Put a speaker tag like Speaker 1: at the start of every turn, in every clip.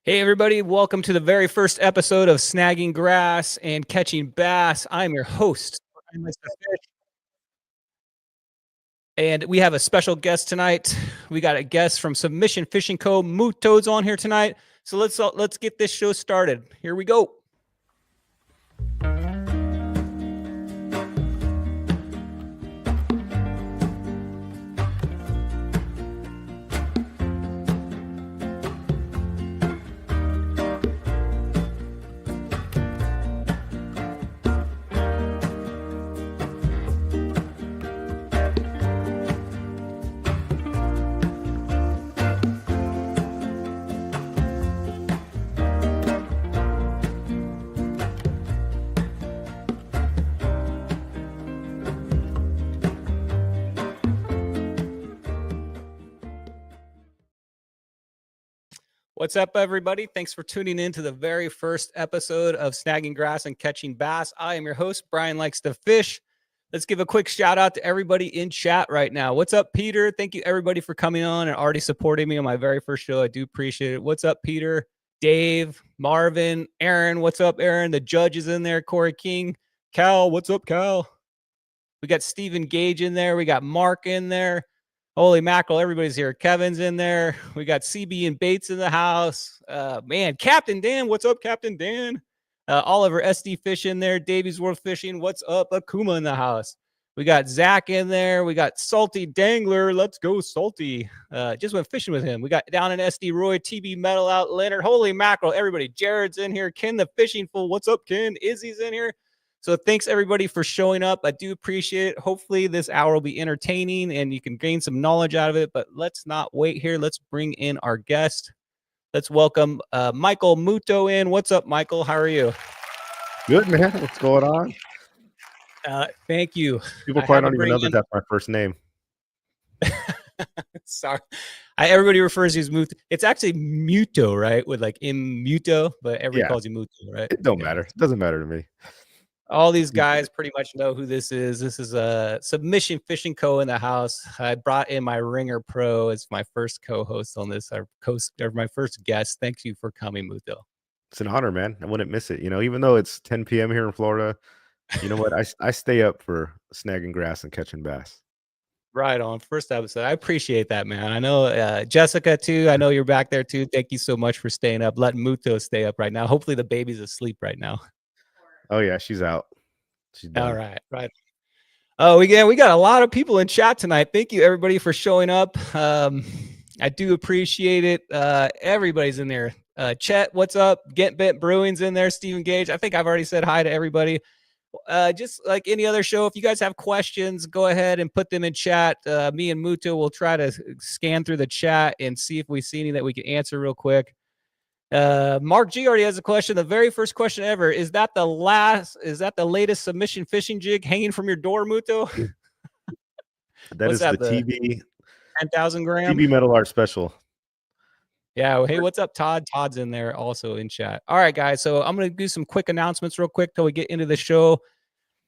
Speaker 1: Hey, everybody. Welcome to the very first episode of Snagging Grass and Catching Bass. I'm your host, Mr. Fish, and we have a special guest tonight. We got a guest from Submission Fishing Co. Muto's on here tonight. So let's get this show started. Here we go. What's up, everybody? Thanks for tuning in to the very first episode of Snagging Grass and Catching Bass. I am your host, Brian Likes to Fish. Let's give a quick shout out to everybody in chat right now. What's up, Peter? Thank you, everybody, for coming on and already supporting me on my very first show. I do appreciate it. What's up, Peter? Dave, Marvin, Aaron. What's up, Aaron? The judge is in there. Corey King. Cal. What's up, Cal? We got Stephen Gage in there. We got Mark in there. Holy mackerel, everybody's here. Kevin's in there. We got CB and Bates in the house. Man, Captain Dan, what's up, Captain Dan? Oliver SD Fish in there. Davies World Fishing, what's up? Akuma in the house. We got Zach in there. We got Salty Dangler. Let's go, Salty. Just went fishing with him. We got down in SD Roy, TB Metal out, Leonard. Holy mackerel, everybody. Jared's in here. Ken the Fishing Fool. What's up, Ken? Izzy's in here. So thanks, everybody, for showing up. I do appreciate it. Hopefully this hour will be entertaining and you can gain some knowledge out of it. But let's not wait here. Let's bring in our guest. Let's welcome Michael Muto in. What's up, Michael? How are you?
Speaker 2: Good, man. What's going on?
Speaker 1: Thank you.
Speaker 2: People probably don't even know that that's my first name.
Speaker 1: Sorry. Everybody refers to you as Muto. It's actually Muto, right? With like in Muto, but everybody calls you Muto, right?
Speaker 2: It don't matter. It doesn't matter to me.
Speaker 1: All these guys pretty much know who this is. This is a Submission Fishing Co. in the house. I brought in my Ringer Pro as my first co-host on this, or my first guest. Thank you for coming, Muto.
Speaker 2: It's an honor, man. I wouldn't miss it. You know, even though it's 10 p.m. here in Florida, you know what? I stay up for snagging grass and catching bass.
Speaker 1: Right on. First episode. I appreciate that, man. I know Jessica, too. I know you're back there, too. Thank you so much for staying up. Letting Muto stay up right now. Hopefully the baby's asleep right now.
Speaker 2: Oh, yeah. She's out. She's done.
Speaker 1: All right. Right. Oh, we got a lot of people in chat tonight. Thank you, everybody, for showing up. I do appreciate it. Everybody's in there. Chet, what's up? Get Bent Brewing's in there. Stephen Gage. I think I've already said hi to everybody. Just like any other show, if you guys have questions, go ahead and put them in chat. Me and Muto will try to scan through the chat and see if we see any that we can answer real quick. Mark G already has a question. The very first question ever. Is that the latest submission fishing jig hanging from your door, Muto?
Speaker 2: That is the TB
Speaker 1: 10,000 gram
Speaker 2: TB Metal Art Special.
Speaker 1: Yeah. Well, hey, what's up, Todd? Todd's in there also in chat. All right, guys. So I'm going to do some quick announcements real quick till we get into the show.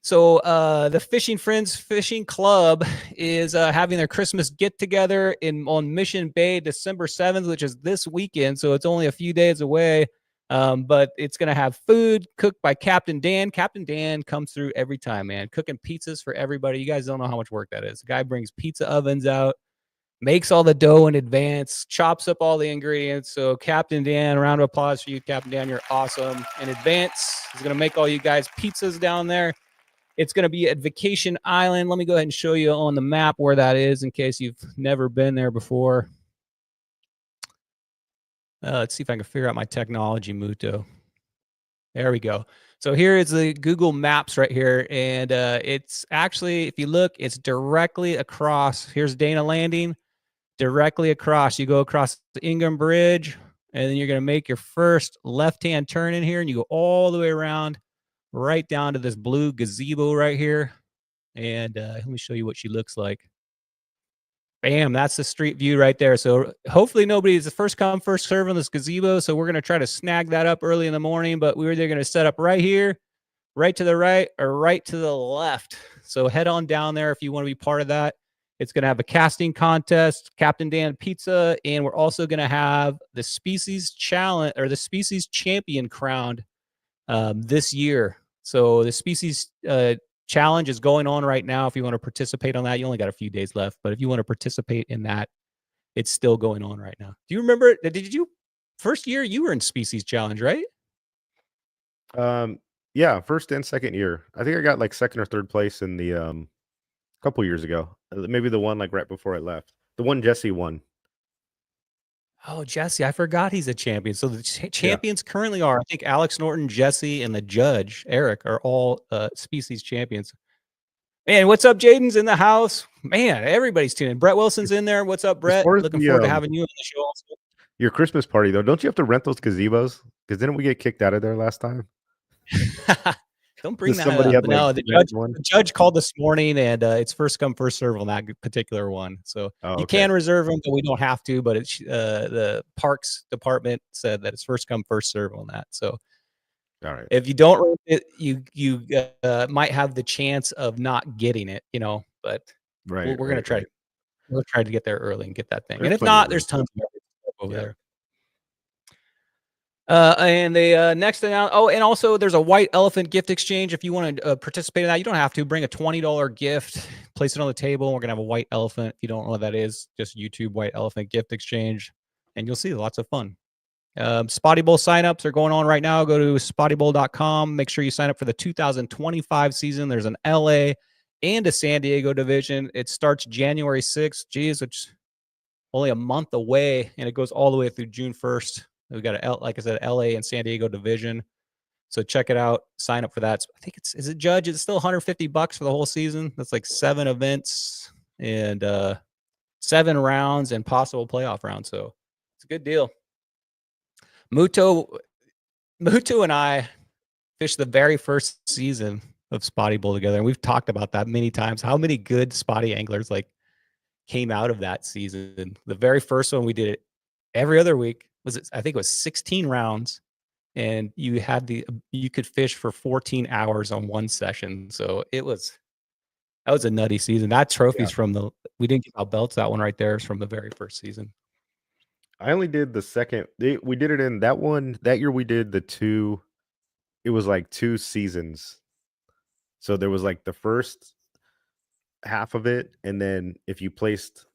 Speaker 1: So the Fishing Friends Fishing Club is having their Christmas get-together on Mission Bay, December 7th, which is this weekend. So it's only a few days away, but it's going to have food cooked by Captain Dan. Captain Dan comes through every time, man, cooking pizzas for everybody. You guys don't know how much work that is. The guy brings pizza ovens out, makes all the dough in advance, chops up all the ingredients. So Captain Dan, a round of applause for you, Captain Dan. You're awesome. In advance, he's going to make all you guys pizzas down there. It's going to be at Vacation Island. Let me go ahead and show you on the map where that is in case you've never been there before. Let's see if I can figure out my technology, Muto. There we go. So here is the Google Maps right here. And it's actually, if you look, it's directly across. Here's Dana Landing. Directly across. You go across the Ingham Bridge, and then you're going to make your first left-hand turn in here, and you go all the way around right down to this blue gazebo right here. And let me show you what she looks like. Bam, that's the street view right there. So hopefully nobody's the first come, first serve on this gazebo. So we're going to try to snag that up early in the morning, but we're either going to set up right here, right to the right, or right to the left. So head on down there if you want to be part of that. It's going to have a casting contest, Captain Dan Pizza, and we're also going to have the Species Challenge or the Species Champion crowned this year. So the Species Challenge is going on right now. If you want to participate on that, you only got a few days left. But if you want to participate in that, it's still going on right now. Do you remember? Did you first year you were in Species Challenge, right?
Speaker 2: Yeah, first and second year. I think I got like second or third place in the couple years ago. Maybe the one like right before I left. The one Jesse won.
Speaker 1: Oh, Jesse, I forgot he's a champion. So the
Speaker 2: Yeah.
Speaker 1: champions currently are, I think, Alex Norton, Jesse, and the judge, Eric, are all Species champions. Man, what's up? Jaden's in the house. Man, everybody's tuning. Brett Wilson's in there. What's up,
Speaker 2: As
Speaker 1: Brett?
Speaker 2: far as
Speaker 1: Looking
Speaker 2: the
Speaker 1: forward to having you on the show also.
Speaker 2: your Christmas party though, don't you have to rent those gazebos? Because didn't we get kicked out of there last time?
Speaker 1: Don't bring
Speaker 2: Does
Speaker 1: that
Speaker 2: somebody
Speaker 1: up.
Speaker 2: have, like,
Speaker 1: No, the
Speaker 2: rent one?
Speaker 1: judge called this morning, and it's first come, first serve on that particular one. So
Speaker 2: Oh,
Speaker 1: you
Speaker 2: okay.
Speaker 1: can reserve them, but we don't have to. But it's the parks department said that it's first come, first serve on that. So
Speaker 2: All right.
Speaker 1: if you don't rent it, you might have the chance of not getting it, you know. But
Speaker 2: Right.
Speaker 1: we're gonna try. We'll try to get there early and get that thing.
Speaker 2: There's
Speaker 1: And if
Speaker 2: plenty of
Speaker 1: not,
Speaker 2: room.
Speaker 1: there's tons of stuff over
Speaker 2: Yeah.
Speaker 1: there. And the next thing out. Oh, and also there's a white elephant gift exchange. If you want to participate in that, you don't have to bring a $20 gift, place it on the table. We're gonna have a white elephant. If you don't know what that is, just YouTube white elephant gift exchange, and you'll see lots of fun. Spotty Bowl signups are going on right now. Go to spottybowl.com. Make sure you sign up for the 2025 season. There's an LA and a San Diego division. It starts January 6th. Geez, it's only a month away, and it goes all the way through June 1st. We've got like I said, LA and San Diego division. So check it out. Sign up for that. I think is it Judge? It's still $150 for the whole season. That's like 7 events and 7 rounds and possible playoff rounds. So it's a good deal. Muto and I fished the very first season of Spotty Bowl together, and we've talked about that many times. How many good spotty anglers like came out of that season? The very first one we did it every other week. I think it was 16 rounds, and you could fish for 14 hours on one session. So that was a nutty season. That trophy's from we didn't get our belts. That one right there is from the very first season.
Speaker 2: I only did the second. We did it in that one. That year we did the 2. It was like 2 seasons. So there was like the first half of it, and then if you placed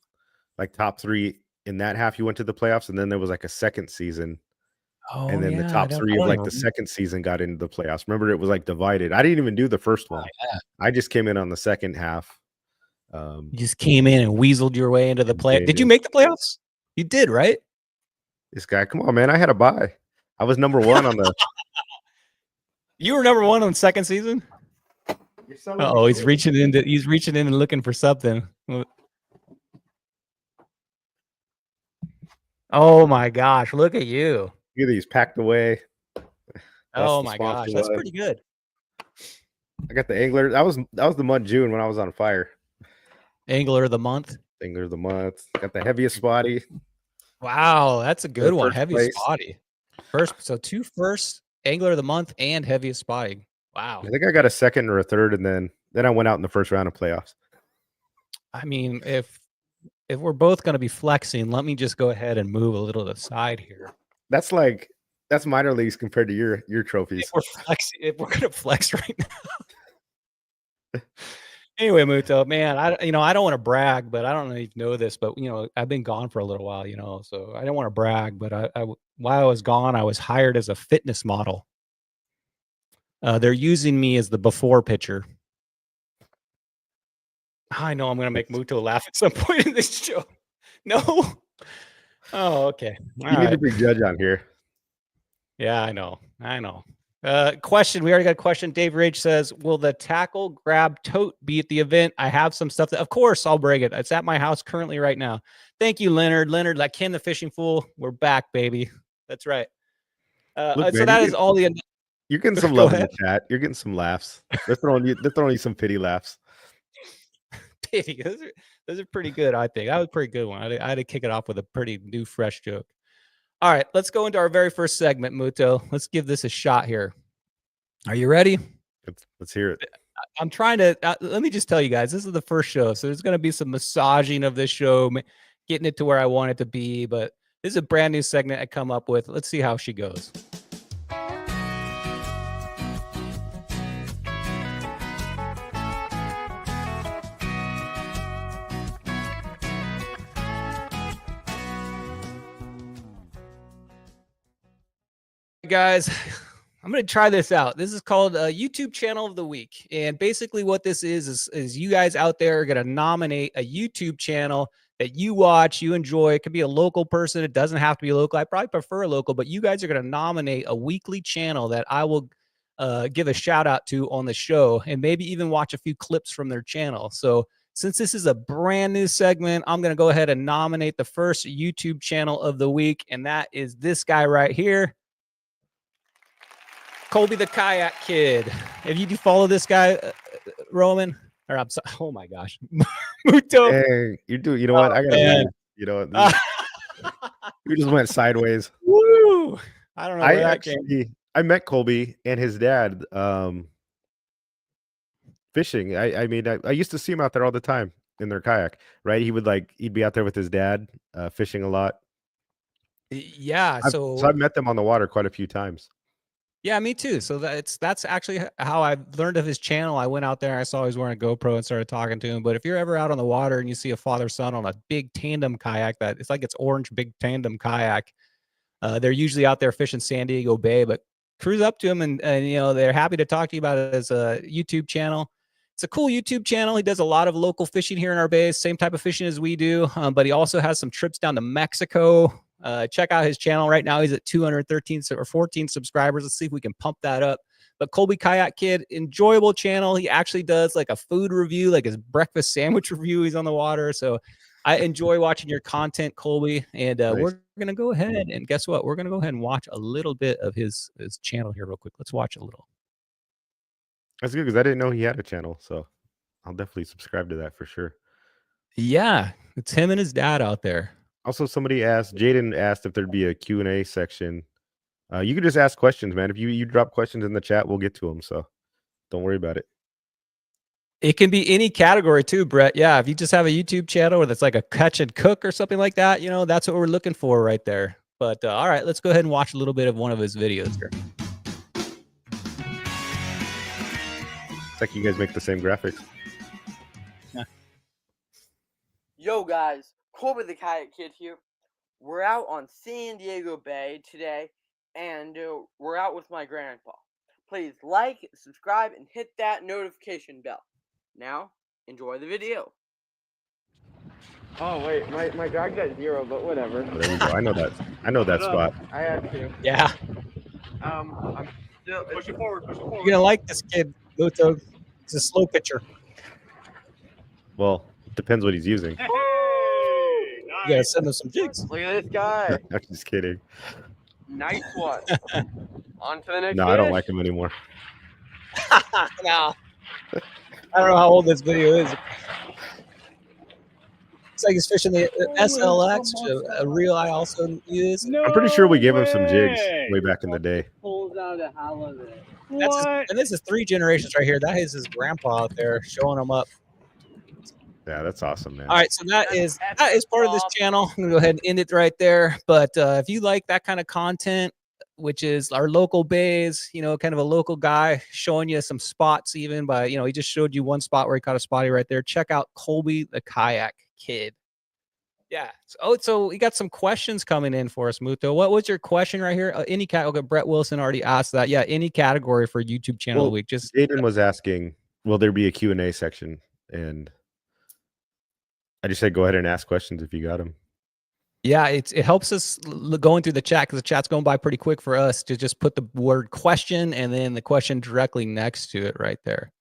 Speaker 2: like top 3 in that half, you went to the playoffs, and then there was like a second season.
Speaker 1: Oh,
Speaker 2: And then the
Speaker 1: yeah,
Speaker 2: top 3 of like the second season got into the playoffs. Remember, it was like divided. I didn't even do the first one.
Speaker 1: Yeah.
Speaker 2: I just came in on the second half.
Speaker 1: You just came in and weaseled your way into the play. Did you
Speaker 2: Did.
Speaker 1: make the playoffs? You did, right?
Speaker 2: This guy, come on, man! I had a bye. I was number 1 on the.
Speaker 1: You were number 1 on second season. Oh, he's reaching in and looking for something. Oh my gosh, look at you.
Speaker 2: Look at these packed away.
Speaker 1: Oh my gosh, that's pretty good.
Speaker 2: I got the angler. That was the month June when I was on fire.
Speaker 1: Angler of the month.
Speaker 2: Angler of the month. Got the heaviest spotty.
Speaker 1: Wow, that's a good one. Heaviest
Speaker 2: place.
Speaker 1: spotty. So 2 first, angler of the month and heaviest spotty. Wow.
Speaker 2: I think I got a second or a third, and then I went out in the first round of playoffs.
Speaker 1: I mean, if we're both going to be flexing, let me just go ahead and move a little to the side here.
Speaker 2: That's minor leagues compared to your trophies.
Speaker 1: If we're going to flex right now. Anyway, Muto, man, I don't want to brag, but I don't know if you know this, but I've been gone for a little while, so I don't want to brag, but while I was gone, I was hired as a fitness model. They're using me as the before picture. I know I'm going to make Muto laugh at some point in this show. No? Oh, okay.
Speaker 2: You need to be judge on here.
Speaker 1: Yeah, I know. Question. We already got a question. Dave Rage says, will the tackle grab tote be at the event? I have some stuff of course, I'll bring it. It's at my house currently right now. Thank you, Leonard. Leonard, like Ken the Fishing Fool. We're back, baby. That's right.
Speaker 2: Look,
Speaker 1: so
Speaker 2: man,
Speaker 1: that is all the...
Speaker 2: You're getting some love in the chat. You're getting some laughs. They're throwing you some pity laughs.
Speaker 1: Pity. Those are pretty good, I think. That was a pretty good one. I had to kick it off with a pretty new, fresh joke. All right, let's go into our very first segment, Muto. Let's give this a shot here. Are you ready?
Speaker 2: Let's hear it.
Speaker 1: I'm trying to let me just tell you guys, this is the first show, so there's going to be some massaging of this show, getting it to where I want it to be. But this is a brand new segment I come up with. Let's see how she goes. Guys, I'm going to try this out. This is called a YouTube channel of the week. And basically what this is you guys out there are going to nominate a YouTube channel that you watch, you enjoy. It could be a local person. It doesn't have to be local. I probably prefer a local, but you guys are going to nominate a weekly channel that I will give a shout out to on the show and maybe even watch a few clips from their channel. So since this is a brand new segment, I'm going to go ahead and nominate the first YouTube channel of the week. And that is this guy right here. Colby the Kayak Kid. If you do follow this guy, Roman, or I'm sorry, oh my gosh, Muto.
Speaker 2: Hey, you know what? I gotta leave. You know, we just went sideways.
Speaker 1: Woo! I don't know where that came.
Speaker 2: I met Colby and his dad fishing. I mean, I used to see him out there all the time in their kayak, right? He'd be out there with his dad fishing a lot.
Speaker 1: Yeah,
Speaker 2: so I've met them on the water quite a few times.
Speaker 1: Yeah, me too. So that's actually how I learned of his channel. I went out there, I saw he was wearing a GoPro and started talking to him. But if you're ever out on the water and you see a father-son on a big tandem kayak, that it's like it's orange big tandem kayak, they're usually out there fishing San Diego Bay. But cruise up to him and you know, they're happy to talk to you about it as a YouTube channel. It's a cool YouTube channel. He does a lot of local fishing here in our bays, same type of fishing as we do. But he also has some trips down to Mexico. Check out his channel right now. He's at 213 or 14 subscribers. Let's see if we can pump that up. But Colby Kayak Kid, enjoyable channel. He actually does like a food review, like his breakfast sandwich review. He's on the water. So I enjoy watching your content, Colby. And nice. We're going to go ahead and guess what? We're going to go ahead and watch a little bit of his channel here real quick. Let's watch a little.
Speaker 2: That's good because I didn't know he had a channel. So I'll definitely subscribe to that for sure.
Speaker 1: Yeah, it's him and his dad out there.
Speaker 2: Also, Jaden asked if there'd be a Q&A section. You can just ask questions, man. If you drop questions in the chat, we'll get to them. So don't worry about it.
Speaker 1: It can be any category too, Brett. Yeah, if you just have a YouTube channel that's like a catch and cook or something like that, you know, that's what we're looking for right there. But all right, let's go ahead and watch a little bit of one of his videos here.
Speaker 2: It's like you guys make the same graphics.
Speaker 1: Yeah.
Speaker 3: Yo, guys. Colby the Kayak Kid here. We're out on San Diego Bay today, and we're out with my grandpa. Please like, subscribe, and hit that notification bell. Now, enjoy the video. Oh wait, my dog got 0, but whatever.
Speaker 2: Oh, there we go. I know that spot.
Speaker 3: I had to.
Speaker 1: Yeah.
Speaker 3: I'm still
Speaker 4: Push it forward.
Speaker 1: You're gonna like this kid, Muto. He's a slow pitcher.
Speaker 2: Well, depends what he's using.
Speaker 4: Hey, nice.
Speaker 1: You gotta send him some jigs.
Speaker 3: Look at this guy.
Speaker 2: I'm just kidding.
Speaker 3: Nice one. On to the next.
Speaker 2: No,
Speaker 3: fish.
Speaker 2: I don't like him anymore.
Speaker 1: No. I don't know how old this video is. It's like he's fishing the SLX, a reel I also use.
Speaker 4: No
Speaker 2: I'm pretty sure we gave him some jigs
Speaker 4: way.
Speaker 2: way back in the day.
Speaker 3: Pulls out a holiday.
Speaker 1: And this is 3 generations right here. That is his grandpa out there showing him up.
Speaker 2: Yeah, that's awesome, man.
Speaker 1: All right, so that is part of this channel. I'm gonna go ahead and end it right there. But if you like that kind of content, which is our local bays, you know, kind of a local guy showing you some spots, even by, you know, he just showed you one spot where he caught a spotty right there. Check out Colby the Kayak Kid. Yeah. So we got some questions coming in for us, Muto. What was your question right here? Any okay, Brett Wilson already asked that. Yeah, any category for YouTube channel of the week. Just
Speaker 2: Jaden was asking, will there be a Q&A section? And I just said, go ahead and ask questions if you got them.
Speaker 1: Yeah, it helps us going through the chat because the chat's going by pretty quick for us to just put the word question and then the question directly next to it right there.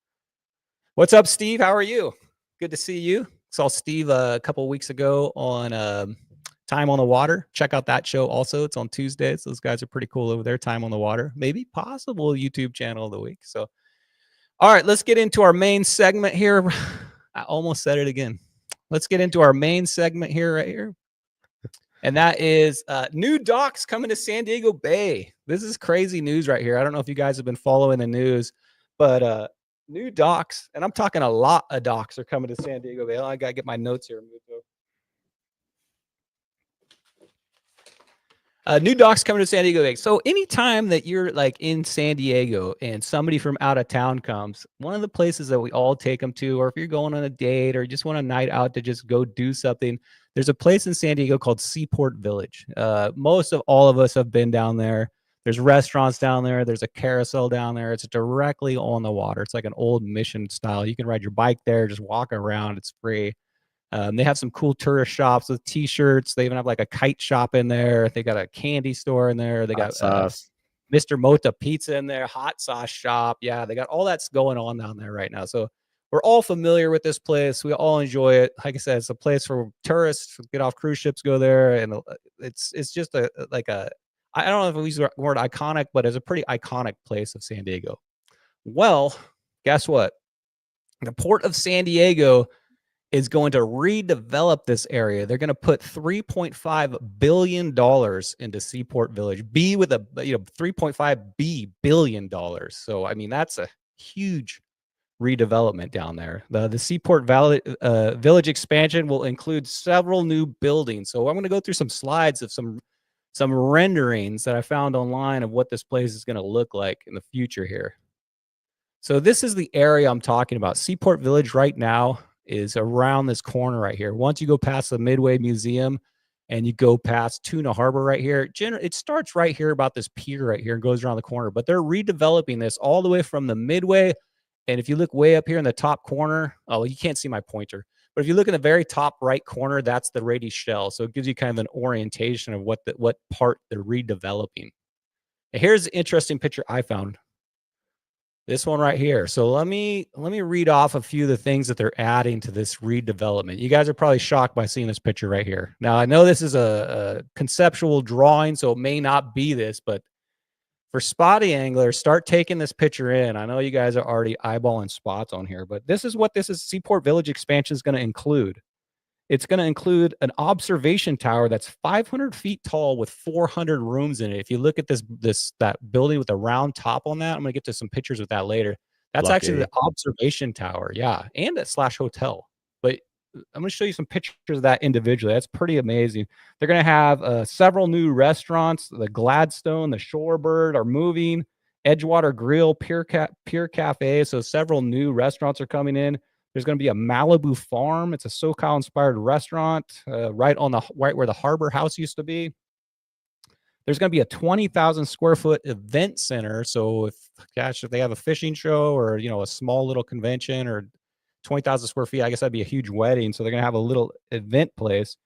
Speaker 1: What's up, Steve? How are you? Good to see you. Saw Steve a couple of weeks ago on Time on the Water. Check out that show also. It's on Tuesdays. Those guys are pretty cool over there. Time on the Water. Maybe possible YouTube channel of the week. So, all right, let's get into our main segment here. I almost said it again. Let's get into our main segment here right here. And that is new docks coming to San Diego Bay. This is crazy news right here. I don't know if you guys have been following the news, but New docks, and I'm talking a lot of docks are coming to San Diego Bay. I gotta get my notes here, Muto. New docks coming to San Diego Bay. So anytime that you're like in San Diego and somebody from out of town comes, one of the places that we all take them to, or if you're going on a date or just want a night out to just go do something, there's a place in San Diego called Seaport Village. Most of all of us have been down there. There's restaurants down there. There's a carousel down there. It's directly on the water. It's like an old mission style. You can ride your bike there, just walk around. It's free. They have some cool tourist shops with T-shirts. They even have like a kite shop in there. They got a candy store in there. They got
Speaker 2: sauce.
Speaker 1: Mr. Mota Pizza in there, hot sauce shop. Yeah, they got all that's going on down there right now. So we're all familiar with this place. We all enjoy it. Like I said, it's a place for tourists. Get off cruise ships, go there, and it's just a like a I don't know if we use the word iconic, but it's a pretty iconic place of San Diego. Well, guess what? The Port of San Diego is going to redevelop this area. They're going to put $3.5 billion into Seaport Village. B with a $3.5 billion. So I mean that's a huge redevelopment down there. The Seaport Village expansion will include several new buildings. So I'm going to go through some slides of some renderings that I found online of what this place is going to look like in the future here. So this is the area I'm talking about. Seaport Village right now is around this corner right here. Once you go past the Midway Museum and you go past Tuna Harbor right here, it starts right here about this pier right here and goes around the corner. But they're redeveloping this all the way from the Midway. And if you look way up here in the top corner, oh, you can't see my pointer. But if you look in the very top right corner, that's the Rady Shell. So it gives you kind of an orientation of what part they're redeveloping. And here's an interesting picture I found. This one right here. So let me read off a few of the things that they're adding to this redevelopment. You guys are probably shocked by seeing this picture right here. Now, I know this is a conceptual drawing, so it may not be this, but for spotty anglers, start taking this picture in. I know you guys are already eyeballing spots on here, but this is what Seaport Village expansion is going to include. It's going to include an observation tower that's 500 feet tall with 400 rooms in it. If you look at that building with a round top on that, I'm going to get to some pictures with that later. That's actually the observation tower, yeah, and a / hotel. But I'm going to show you some pictures of that individually. That's pretty amazing. They're going to have several new restaurants. The Gladstone, the Shorebird are moving. Edgewater Grill, Pier Cafe. So several new restaurants are coming in. There's going to be a Malibu Farm. It's a SoCal-inspired restaurant right where the Harbor House used to be. There's going to be a 20,000 square foot event center. So if they have a fishing show or a small little convention or 20,000 square feet, I guess that'd be a huge wedding. So they're going to have a little event place.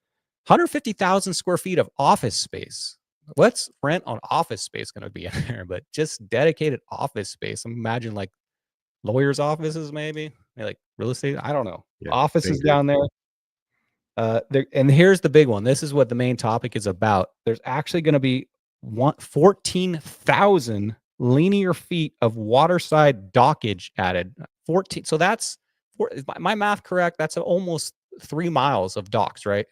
Speaker 1: 150,000 square feet of office space. What's rent on office space going to be in there? But just dedicated office space. Imagine like lawyers' offices, maybe like real estate. I don't know. Yeah, offices down there. And here's the big one. This is what the main topic is about. There's actually going to be 14,000 linear feet of waterside dockage added. 14. So that's, is my math correct? That's almost 3 miles of docks, right?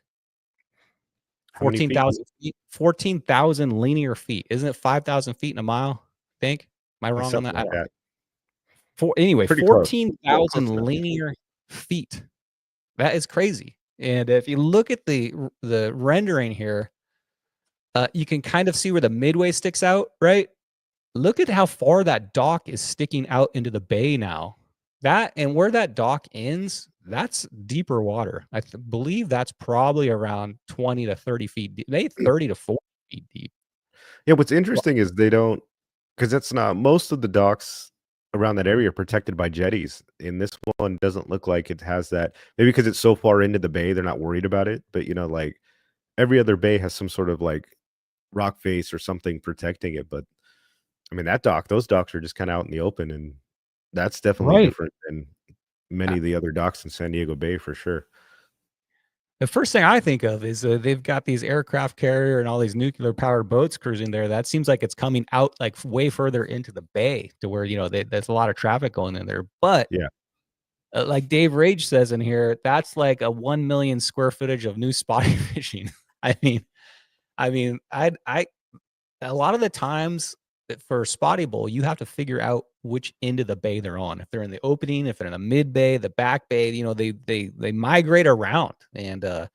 Speaker 1: 14,000 feet. 14,000 linear feet. Isn't it 5,000 feet in a mile? I think. Am I wrong on that?
Speaker 2: Like that.
Speaker 1: Anyway, 14,000 linear feet. That is crazy. And if you look at the rendering here, you can kind of see where the Midway sticks out, right? Look at how far that dock is sticking out into the bay now. That and where that dock ends, that's deeper water. I believe that's probably around 20 to 30 feet deep, maybe 30 to 40 feet deep.
Speaker 2: Yeah, what's interesting is they don't, because that's not, most of the docks around that area are protected by jetties. And this one doesn't look like it has that. Maybe because it's so far into the bay, they're not worried about it. But, like every other bay has some sort of like rock face or something protecting it. But I mean, those docks are just kind of out in the open. And that's definitely different than many of the other docks in San Diego Bay for sure.
Speaker 1: The first thing I think of is they've got these aircraft carrier and all these nuclear powered boats cruising there. That seems like it's coming out like way further into the bay to where, there's a lot of traffic going in there. But
Speaker 2: yeah,
Speaker 1: like Dave Rage says in here, that's like a 1 million square footage of new spotting fishing. I mean, a lot of the times for spotty bowl, you have to figure out which end of the bay they're on. If they're in the opening, if they're in the mid bay, the back bay, they migrate around. And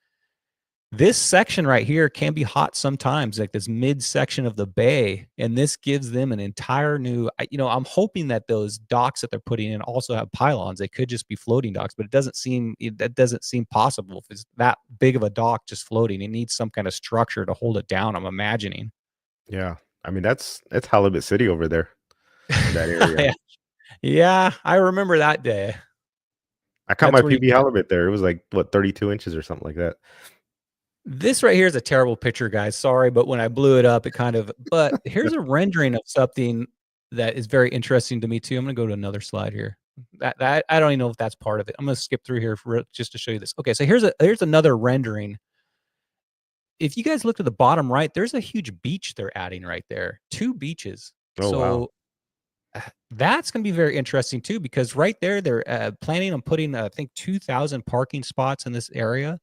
Speaker 1: this section right here can be hot sometimes, like this mid section of the bay, and this gives them an entire new. I'm hoping that those docks that they're putting in also have pylons. They could just be floating docks, but that doesn't seem possible. If it's that big of a dock just floating, it needs some kind of structure to hold it down, I'm imagining.
Speaker 2: Yeah. I mean, that's Halibut City over there in that area.
Speaker 1: Yeah, I remember that day.
Speaker 2: I caught
Speaker 1: That's
Speaker 2: my
Speaker 1: where you
Speaker 2: PB halibut there. It was like, what, 32 inches or something like that.
Speaker 1: This right here is a terrible picture, guys. Sorry, but when I blew it up, but here's a rendering of something that is very interesting to me too. I'm going to go to another slide here. That I don't even know if that's part of it. I'm going to skip through here just to show you this. Okay, so here's another rendering. If you guys look to the bottom right, there's a huge beach they're adding right there. 2 beaches.
Speaker 2: Oh, wow.
Speaker 1: That's going to be very interesting too, because right there, they're planning on putting, I think, 2,000 parking spots in this area.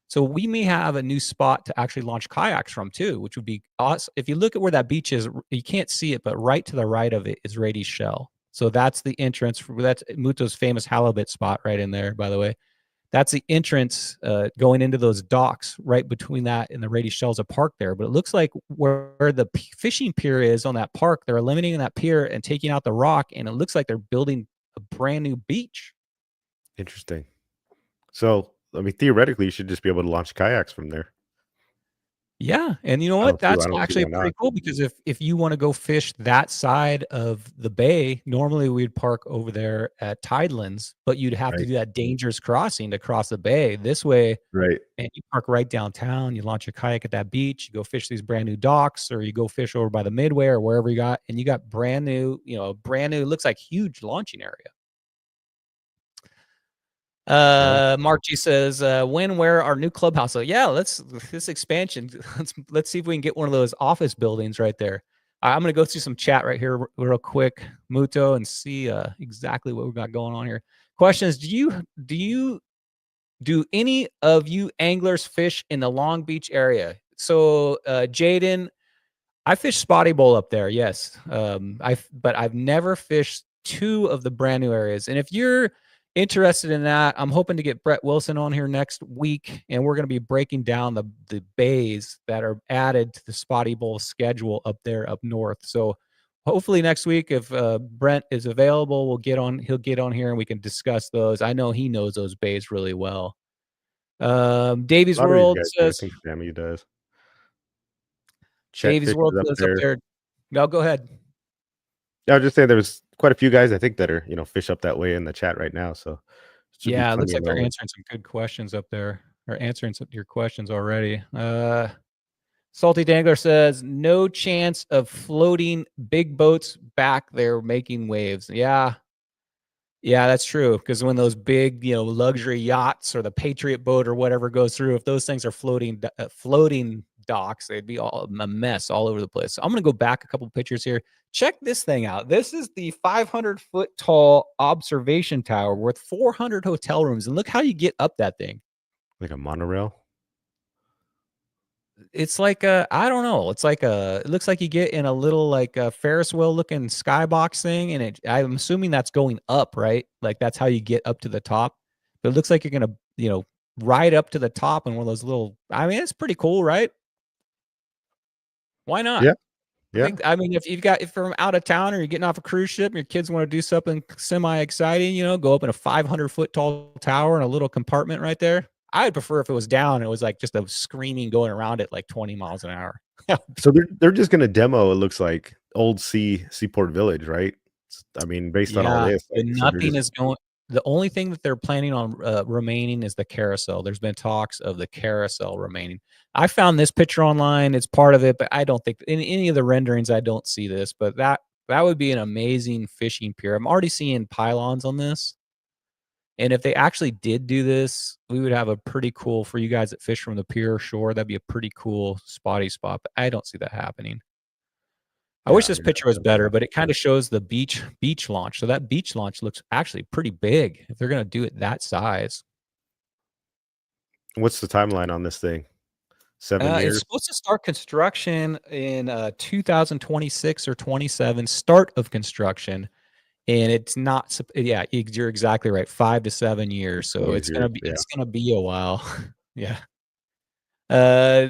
Speaker 1: So we may have a new spot to actually launch kayaks from too, which would be awesome. If you look at where that beach is, you can't see it, but right to the right of it is Rady's Shell. So that's the entrance. That's Muto's famous halibut spot right in there, by the way. That's the entrance going into those docks. Right between that and the Rady Shell's a park there. But it looks like where the fishing pier is on that park, they're eliminating that pier and taking out the rock, and it looks like they're building a brand new beach.
Speaker 2: Interesting. So, I mean, theoretically, you should just be able to launch kayaks from there.
Speaker 1: Yeah, and you know
Speaker 2: I
Speaker 1: what?
Speaker 2: don't
Speaker 1: That's
Speaker 2: see
Speaker 1: actually
Speaker 2: why
Speaker 1: pretty
Speaker 2: not.
Speaker 1: cool, because if you want to go fish that side of the bay, normally we'd park over there at Tidelands, but you'd have to
Speaker 2: Right.
Speaker 1: do that dangerous crossing to cross the bay. This way,
Speaker 2: Right.
Speaker 1: and you park right downtown, you launch your kayak at that beach, you go fish these brand new docks, or you go fish over by the Midway or wherever you got, and you got brand new, looks like huge launching area. Mark G says, where our new clubhouse? So yeah, this expansion. Let's see if we can get one of those office buildings right there. I'm gonna go through some chat right here real quick, Muto, and see exactly what we've got going on here. Questions: Do any of you anglers fish in the Long Beach area? So Jaden, I fish spotty bowl up there. Yes, but I've never fished 2 of the brand new areas. And if you're interested in that, I'm hoping to get Brett Wilson on here next week, and we're going to be breaking down the bays that are added to the spotty bowl schedule up there up north. So hopefully next week, if Brent is available, he'll get on here and we can discuss those. I know he knows those bays really well. Davies
Speaker 2: A lot of these
Speaker 1: World
Speaker 2: guys do. I
Speaker 1: says.
Speaker 2: think Sammy does.
Speaker 1: Davies
Speaker 2: Chatfish
Speaker 1: World
Speaker 2: is up
Speaker 1: says up
Speaker 2: there.
Speaker 1: there. No, go ahead.
Speaker 2: Yeah, I was just saying there was quite a few guys I think that are, fish up that way in the chat right now. So should be
Speaker 1: Yeah, it looks
Speaker 2: plenty
Speaker 1: like
Speaker 2: of
Speaker 1: they're
Speaker 2: knowledge.
Speaker 1: answering some good questions up there, or answering some of your questions already. Salty Dangler says, no chance of floating big boats back there making waves. Yeah, that's true. Because when those big, luxury yachts or the Patriot boat or whatever goes through, if those things are floating docks, they'd be all a mess all over the place. So I'm going to go back a couple pictures here. Check this thing out. This is the 500-foot tall observation tower with 400 hotel rooms. And look how you get up that thing.
Speaker 2: Like a monorail.
Speaker 1: It's like I don't know. It looks like you get in a little like a Ferris wheel looking skybox thing, and I'm assuming that's going up, right? Like that's how you get up to the top. But it looks like you're gonna, ride up to the top in one of those little. I mean, it's pretty cool, right? Why not?
Speaker 2: Yeah. Yeah.
Speaker 1: If from out of town or you're getting off a cruise ship and your kids want to do something semi exciting, go up in a 500-foot tall tower in a little compartment right there. I would prefer if it was down. It was like just a screaming going around it like 20 miles an hour.
Speaker 2: So they're just gonna demo, it looks like, old Seaport Village, right? I mean, based on all
Speaker 1: Yeah,
Speaker 2: this,
Speaker 1: and
Speaker 2: so they're
Speaker 1: nothing
Speaker 2: just
Speaker 1: is going. The only thing that they're planning on remaining is the carousel. There's been talks of the carousel remaining. I found this picture online. It's part of it, but I don't think in any of the renderings I don't see this. But that would be an amazing fishing pier. I'm already seeing pylons on this. And if they actually did do this, we would have a pretty cool, for you guys that fish from the pier shore, that'd be a pretty cool spotty spot. But I don't see that happening. I wish this picture was better, but it kind of shows the beach launch. So that beach launch looks actually pretty big if they're going to do it that size.
Speaker 2: What's the timeline on this thing? 7
Speaker 1: It's
Speaker 2: years.
Speaker 1: supposed to start construction in 2026 or 27. Start of construction, and it's not. Yeah, you're exactly right. 5 to 7 years. So
Speaker 2: Always years. Yeah.
Speaker 1: it's gonna be a while. Yeah. Uh,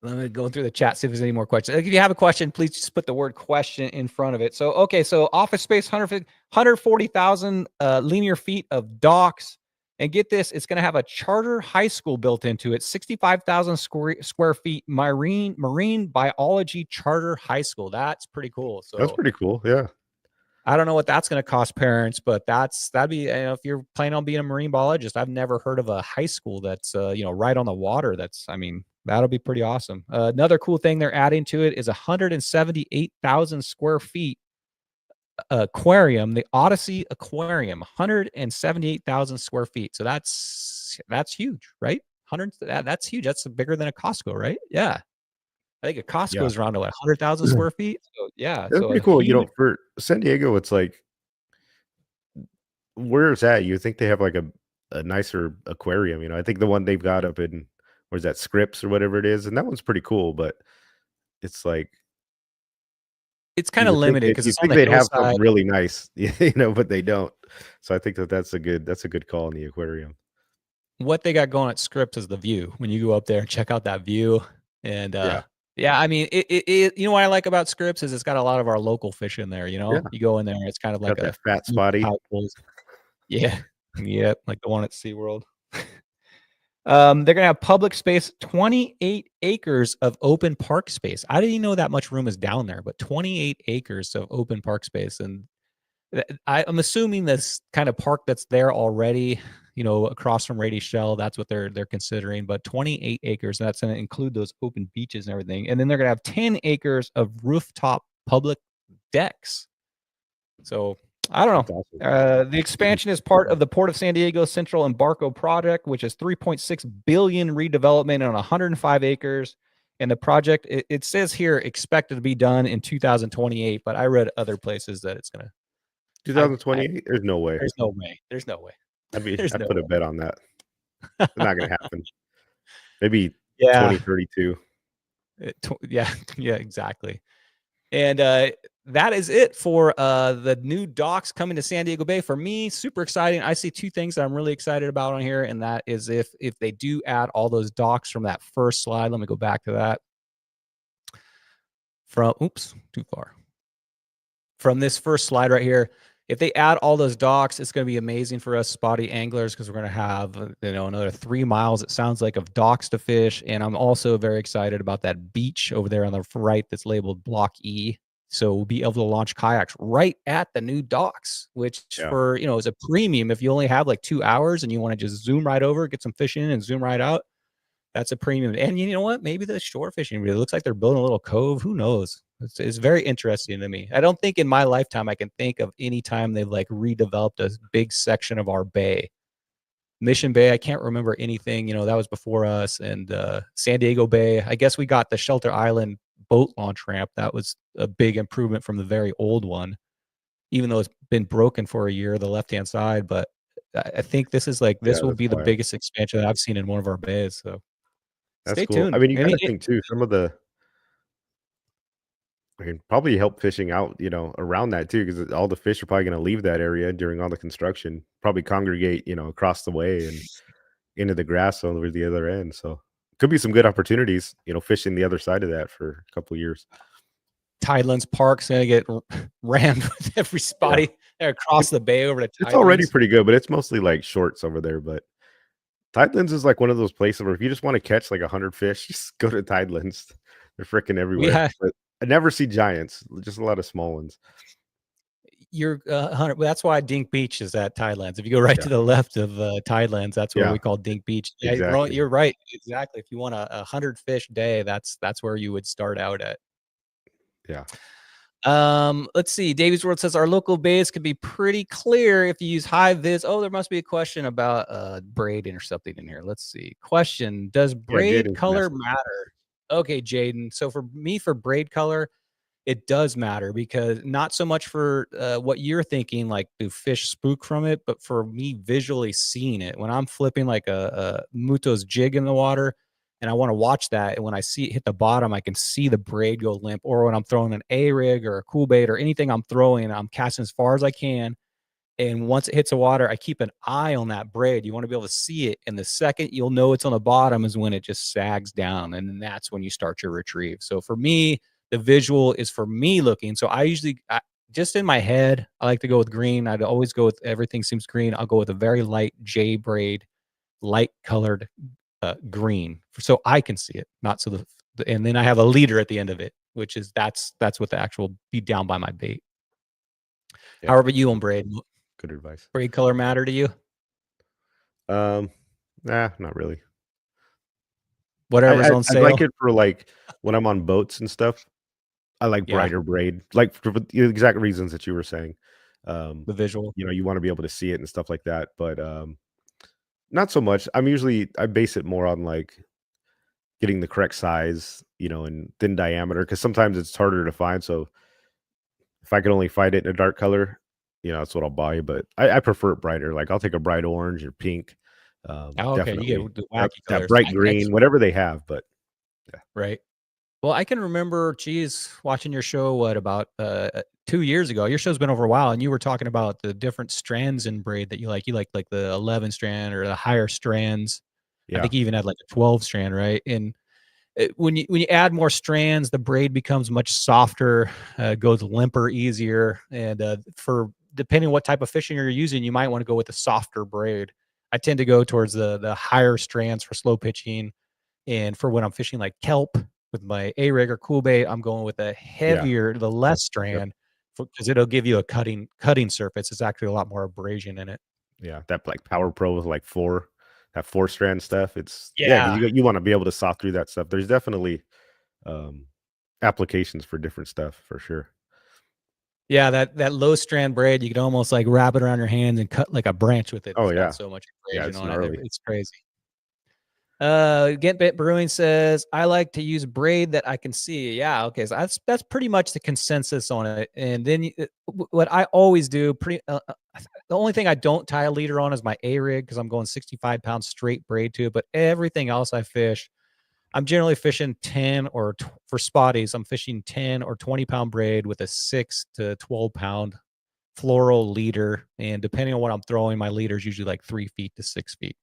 Speaker 1: Let me go through the chat, see if there's any more questions. If you have a question, please just put the word question in front of it. So, okay, so office space, 140,000 linear feet of docks. And get this, it's going to have a charter high school built into it, 65,000 square feet marine biology charter high school. That's pretty cool.
Speaker 2: That's
Speaker 1: So
Speaker 2: pretty cool. Yeah.
Speaker 1: I don't know what that's going to cost parents, but that'd be, if you're planning on being a marine biologist. I've never heard of a high school that's right on the water. That'll be pretty awesome. Another cool thing they're adding to it is 178,000 square feet aquarium, the Odyssey Aquarium, 178,000 square feet. So that's huge, right? That's huge. That's bigger than a Costco, right? Yeah. I think a Costco
Speaker 2: Yeah.
Speaker 1: is around 100,000 square feet. So yeah,
Speaker 2: That's
Speaker 1: so
Speaker 2: pretty
Speaker 1: a
Speaker 2: cool.
Speaker 1: huge.
Speaker 2: For San Diego, it's like, where it's at, you think they have like a nicer aquarium. I think the one they've got up in, where's that, Scripps or whatever it is, and that one's pretty cool, but it's like,
Speaker 1: It's kind of limited because
Speaker 2: you
Speaker 1: it's on
Speaker 2: think
Speaker 1: the
Speaker 2: they'd have
Speaker 1: hillside.
Speaker 2: something really nice, but they don't. So I think that's a good call in the aquarium.
Speaker 1: What they got going at Scripps is the view. When you go up there and check out that view, and
Speaker 2: Yeah.
Speaker 1: I mean, it what I like about Scripps is it's got a lot of our local fish in there.
Speaker 2: Yeah.
Speaker 1: You go in there, it's kind of like
Speaker 2: Got that fat spotty.
Speaker 1: Yeah, yep, like the one at SeaWorld. They're gonna have public space, 28 acres of open park space. I didn't even know that much room is down there, but 28 acres of open park space, and I'm assuming this kind of park that's there already, across from Rady Shell, that's what they're considering. But 28 acres, that's going to include those open beaches and everything. And then they're going to have 10 acres of rooftop public decks. So I don't know.
Speaker 2: Awesome.
Speaker 1: The expansion is part of the Port of San Diego Central Embarco project, which is 3.6 billion redevelopment on 105 acres. And the project, it says here, expected to be done in 2028. But I read other places that it's going to.
Speaker 2: 2028? There's no way.
Speaker 1: There's no way. There's no way.
Speaker 2: I'd put a bet on that. It's not going to happen. Maybe 2032.
Speaker 1: Yeah, exactly. And that is it for the new docks coming to San Diego Bay. For me, super exciting. I see two things that I'm really excited about on here, and that is if they do add all those docks from that first slide. Let me go back to that. Too far. From this first slide right here, if they add all those docks, it's going to be amazing for us spotty anglers because we're going to have another 3 miles, it sounds like, of docks to fish. And I'm also very excited about that beach over there on the right that's labeled Block E. So we'll be able to launch kayaks right at the new docks, which for is a premium. If you only have like 2 hours and you want to just zoom right over, get some fish in and zoom right out, that's a premium. And you know what? Maybe the shore fishing really looks like they're building a little cove. Who knows? It's very interesting to me. I don't think in my lifetime I can think of any time they've like redeveloped a big section of our bay. Mission Bay, I can't remember anything. That was before us. And San Diego Bay, I guess we got the Shelter Island boat launch ramp. That was a big improvement from the very old one, even though it's been broken for a year, the left-hand side. But I think this will be the biggest expansion that I've seen in one of our bays. So
Speaker 2: that's
Speaker 1: stay
Speaker 2: cool.
Speaker 1: tuned.
Speaker 2: I mean, you got to think too, probably help fishing out, around that too, because all the fish are probably going to leave that area during all the construction, probably congregate, across the way and into the grass over the other end. So could be some good opportunities, fishing the other side of that for a couple of years.
Speaker 1: Tidelands Park's going to get rammed with every spotty across the bay over to Tidelands.
Speaker 2: It's already pretty good, but it's mostly like shorts over there. But Tidelands is like one of those places where if you just want to catch like 100 fish, just go to Tidelands. They're freaking everywhere. But I never see giants, just a lot of small ones.
Speaker 1: You're 100. That's why Dink Beach is at Tidelands. If you go right to the left of Tidelands, that's where we call Dink Beach. Yeah,
Speaker 2: exactly.
Speaker 1: You're right. Exactly. If you want a 100 fish day, that's where you would start out at.
Speaker 2: Yeah.
Speaker 1: Let's see. Davies World says our local bays could be pretty clear if you use high vis. Oh, there must be a question about braiding or something in here. Let's see. Question: does braid color matter? Okay, Jaden. So for me, for braid color, it does matter, because not so much for what you're thinking, like do fish spook from it, but for me visually seeing it when I'm flipping like a Muto's jig in the water, and I want to watch that. And when I see it hit the bottom, I can see the braid go limp. Or when I'm throwing an A rig or a cool bait or anything I'm throwing, I'm casting as far as I can. And once it hits the water, I keep an eye on that braid. You want to be able to see it. And the second you'll know it's on the bottom is when it just sags down. And then that's when you start your retrieve. So for me, the visual is for me looking. So I usually, just in my head, I like to go with green. I'd always go with everything seems green. I'll go with a very light J braid, light colored green, so I can see it, not so and then I have a leader at the end of it, which is that's what the actual be down by my bait.
Speaker 2: Yeah.
Speaker 1: How about you on braid?
Speaker 2: Good advice.
Speaker 1: Braid color matter to you?
Speaker 2: Nah, not really.
Speaker 1: Whatever's on
Speaker 2: I
Speaker 1: sale.
Speaker 2: like it for like when I'm on boats and stuff. I like
Speaker 1: Yeah.
Speaker 2: brighter braid, like for the exact reasons that you were saying.
Speaker 1: The visual.
Speaker 2: You know, you want to be able to see it and stuff like that, but not so much. I base it more on like getting the correct size, you know, and thin diameter, because sometimes it's harder to find. So if I could only find it in a dark color, you know, that's what I'll buy. But I prefer it brighter. Like I'll take a bright orange or pink.
Speaker 1: Oh, okay,
Speaker 2: Definitely
Speaker 1: you get the
Speaker 2: that,
Speaker 1: wacky
Speaker 2: that
Speaker 1: colors.
Speaker 2: bright green, whatever they have. But yeah,
Speaker 1: right. Well, I can remember, geez, watching your show, what, about 2 years ago? Your show's been over a while, and you were talking about the different strands in braid that you like. You like the 11 strand or the higher strands. I
Speaker 2: yeah,
Speaker 1: think you even had like a 12 strand, right? And when you add more strands, the braid becomes much softer, goes limper, easier, and for depending what type of fishing you're using, you might want to go with a softer braid. I tend to go towards the higher strands for slow pitching, and for when I'm fishing like kelp with my A rig or cool bait, I'm going with a heavier, the less
Speaker 2: yep,
Speaker 1: strand, because it'll give you a cutting surface. It's actually a lot more abrasion in it.
Speaker 2: yeah. That like Power Pro with like that 4 strand stuff. It's
Speaker 1: Yeah.
Speaker 2: you want to be able to saw through that stuff. There's definitely um applications for different stuff for sure.
Speaker 1: Yeah, that low strand braid, you could almost like wrap it around your hands and cut like a branch with it.
Speaker 2: Oh
Speaker 1: It's got
Speaker 2: yeah,
Speaker 1: so much
Speaker 2: yeah.
Speaker 1: abrasion
Speaker 2: It's
Speaker 1: on it.
Speaker 2: gnarly.
Speaker 1: It's crazy. Get Bit Brewing says, I like to use braid that I can see. Yeah, okay. So that's pretty much the consensus on it. And then what I always do, the only thing I don't tie a leader on is my A rig, because I'm going 65 pounds straight braid to it. But everything else I fish, I'm generally fishing 10 or for spotties, I'm fishing 10 or 20 pound braid with a 6 to 12 pound floral leader. And depending on what I'm throwing, my leader is usually like 3 feet to 6 feet.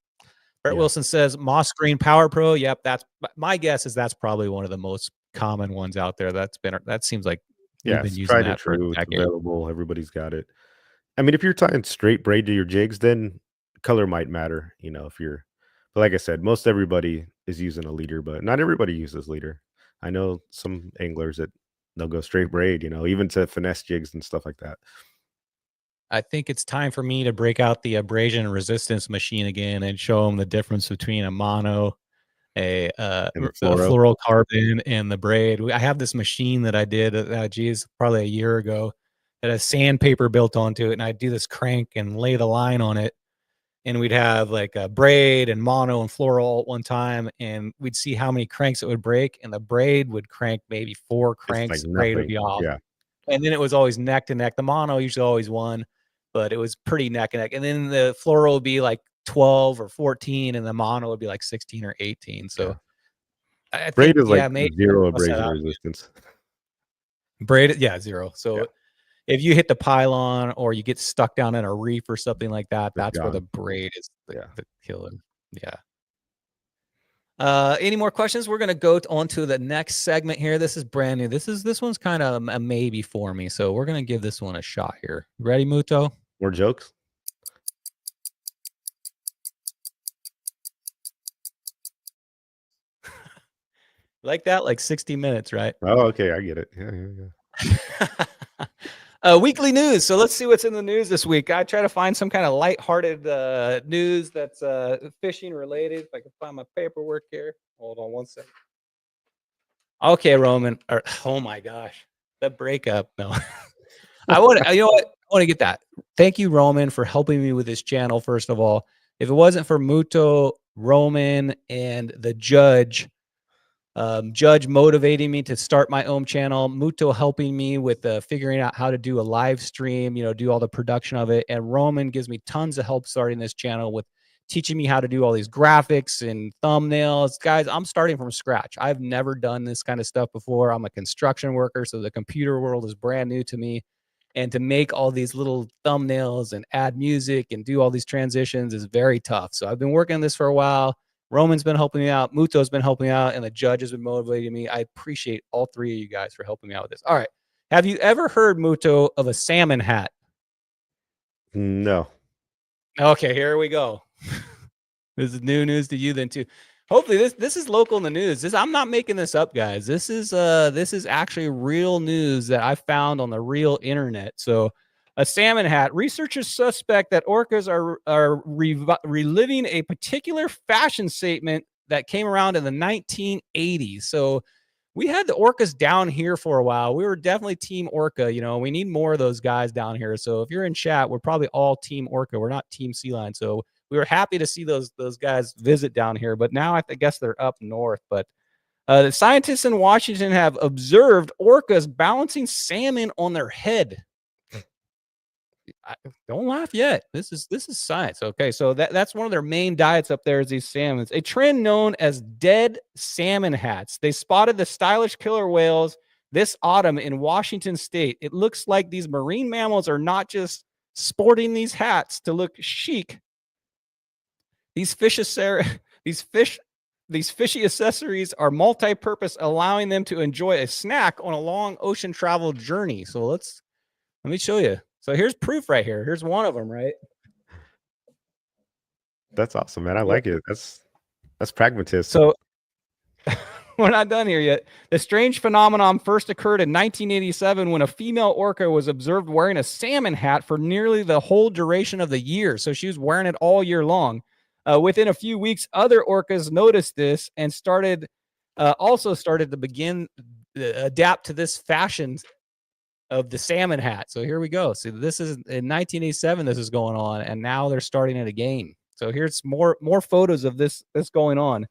Speaker 1: Brett
Speaker 2: Yeah.
Speaker 1: Wilson says Moss Green Power Pro. Yep, that's my guess is that's probably one of the most common ones out there. That seems like
Speaker 2: Yeah,
Speaker 1: you've been
Speaker 2: it's
Speaker 1: using
Speaker 2: tried and
Speaker 1: that for a
Speaker 2: true. It's
Speaker 1: decade.
Speaker 2: available. Everybody's got it. I mean, if you're tying straight braid to your jigs, then color might matter. You know, but like I said, most everybody is using a leader, but not everybody uses leader. I know some anglers that they'll go straight braid. You know, even to finesse jigs and stuff like that.
Speaker 1: I think it's time for me to break out the abrasion resistance machine again and show them the difference between a mono, a
Speaker 2: And the
Speaker 1: a
Speaker 2: fluoro.
Speaker 1: fluorocarbon, and the braid. I have this machine that I did, geez, probably a year ago, that has sandpaper built onto it, and I do this crank and lay the line on it, and we'd have like a braid and mono and fluoro all at one time, and we'd see how many cranks it would break, and the braid would crank maybe 4
Speaker 2: It's like
Speaker 1: cranks, braid would
Speaker 2: nothing.
Speaker 1: be off.
Speaker 2: Yeah.
Speaker 1: And then it was always neck to neck. The mono usually always won, but it was pretty neck and neck. And then the fluoro would be like 12 or 14, and the mono would be like 16 or 18. So I
Speaker 2: Braid
Speaker 1: think,
Speaker 2: is like
Speaker 1: maybe
Speaker 2: zero
Speaker 1: bust that
Speaker 2: abrasion
Speaker 1: out.
Speaker 2: resistance.
Speaker 1: Braid, yeah, 0. So
Speaker 2: Yeah,
Speaker 1: if you hit the pylon or you get stuck down in a reef or something like that,
Speaker 2: it's
Speaker 1: that's where the
Speaker 2: gone.
Speaker 1: braid is
Speaker 2: Yeah.
Speaker 1: the killer. Yeah. Any more questions? We're gonna go on to the next segment here. This is brand new. This one's kind of a maybe for me, so we're gonna give this one a shot here. Ready, Muto?
Speaker 2: More jokes?
Speaker 1: Like that, like 60 minutes, right?
Speaker 2: Oh, okay. I get it. Yeah.
Speaker 1: Weekly news. So let's see what's in the news this week. I try to find some kind of lighthearted news that's fishing related. If I can find my paperwork here. Hold on one second. Okay, Roman. Oh my gosh, the breakup. No, I want to. You know what? I want to get that. Thank you, Roman, for helping me with this channel. First of all, if it wasn't for Muto, Roman, and the judge motivating me to start my own channel, Muto helping me with figuring out how to do a live stream, do all the production of it, and Roman gives me tons of help starting this channel with teaching me how to do all these graphics and thumbnails. Guys, I'm starting from scratch. I've never done this kind of stuff before. I'm a construction worker, so the computer world is brand new to me. And to make all these little thumbnails and add music and do all these transitions is very tough. So I've been working on this for a while. Roman's been helping me out. Muto's been helping me out. And the judge has been motivating me. I appreciate all three of you guys for helping me out with this. All right. Have you ever heard, Muto, of a salmon hat?
Speaker 2: No.
Speaker 1: Okay, here we go. This is new news to you then too. Hopefully this is local in the news. I'm not making this up, guys. This is actually real news that I found on the real internet. So a salmon hat. Researchers suspect that orcas are reliving a particular fashion statement that came around in the 1980s. So we had the orcas down here for a while. We were definitely team orca. You know, we need more of those guys down here. So if you're in chat, we're probably all team orca. We're not team sea lion. So we were happy to see those guys visit down here. But now I guess they're up north. But the scientists in Washington have observed orcas balancing salmon on their head. Don't laugh yet. This is science. Okay, so that's one of their main diets up there is these salmons. A trend known as dead salmon hats. They spotted the stylish killer whales this autumn in Washington state. It looks like these marine mammals are not just sporting these hats to look chic. These fishy accessories are multi-purpose, allowing them to enjoy a snack on a long ocean travel journey. So let me show you. So here's proof right here. Here's one of them, right?
Speaker 2: That's awesome, man. I like it. That's pragmatism.
Speaker 1: So we're not done here yet. The strange phenomenon first occurred in 1987 when a female orca was observed wearing a salmon hat for nearly the whole duration of the year. So she was wearing it all year long. Within a few weeks, other orcas noticed this and also started to begin adapt to this fashion of the salmon hat. So here we go. So this is in 1987. This is going on, and now they're starting it again. So here's more photos of this going on.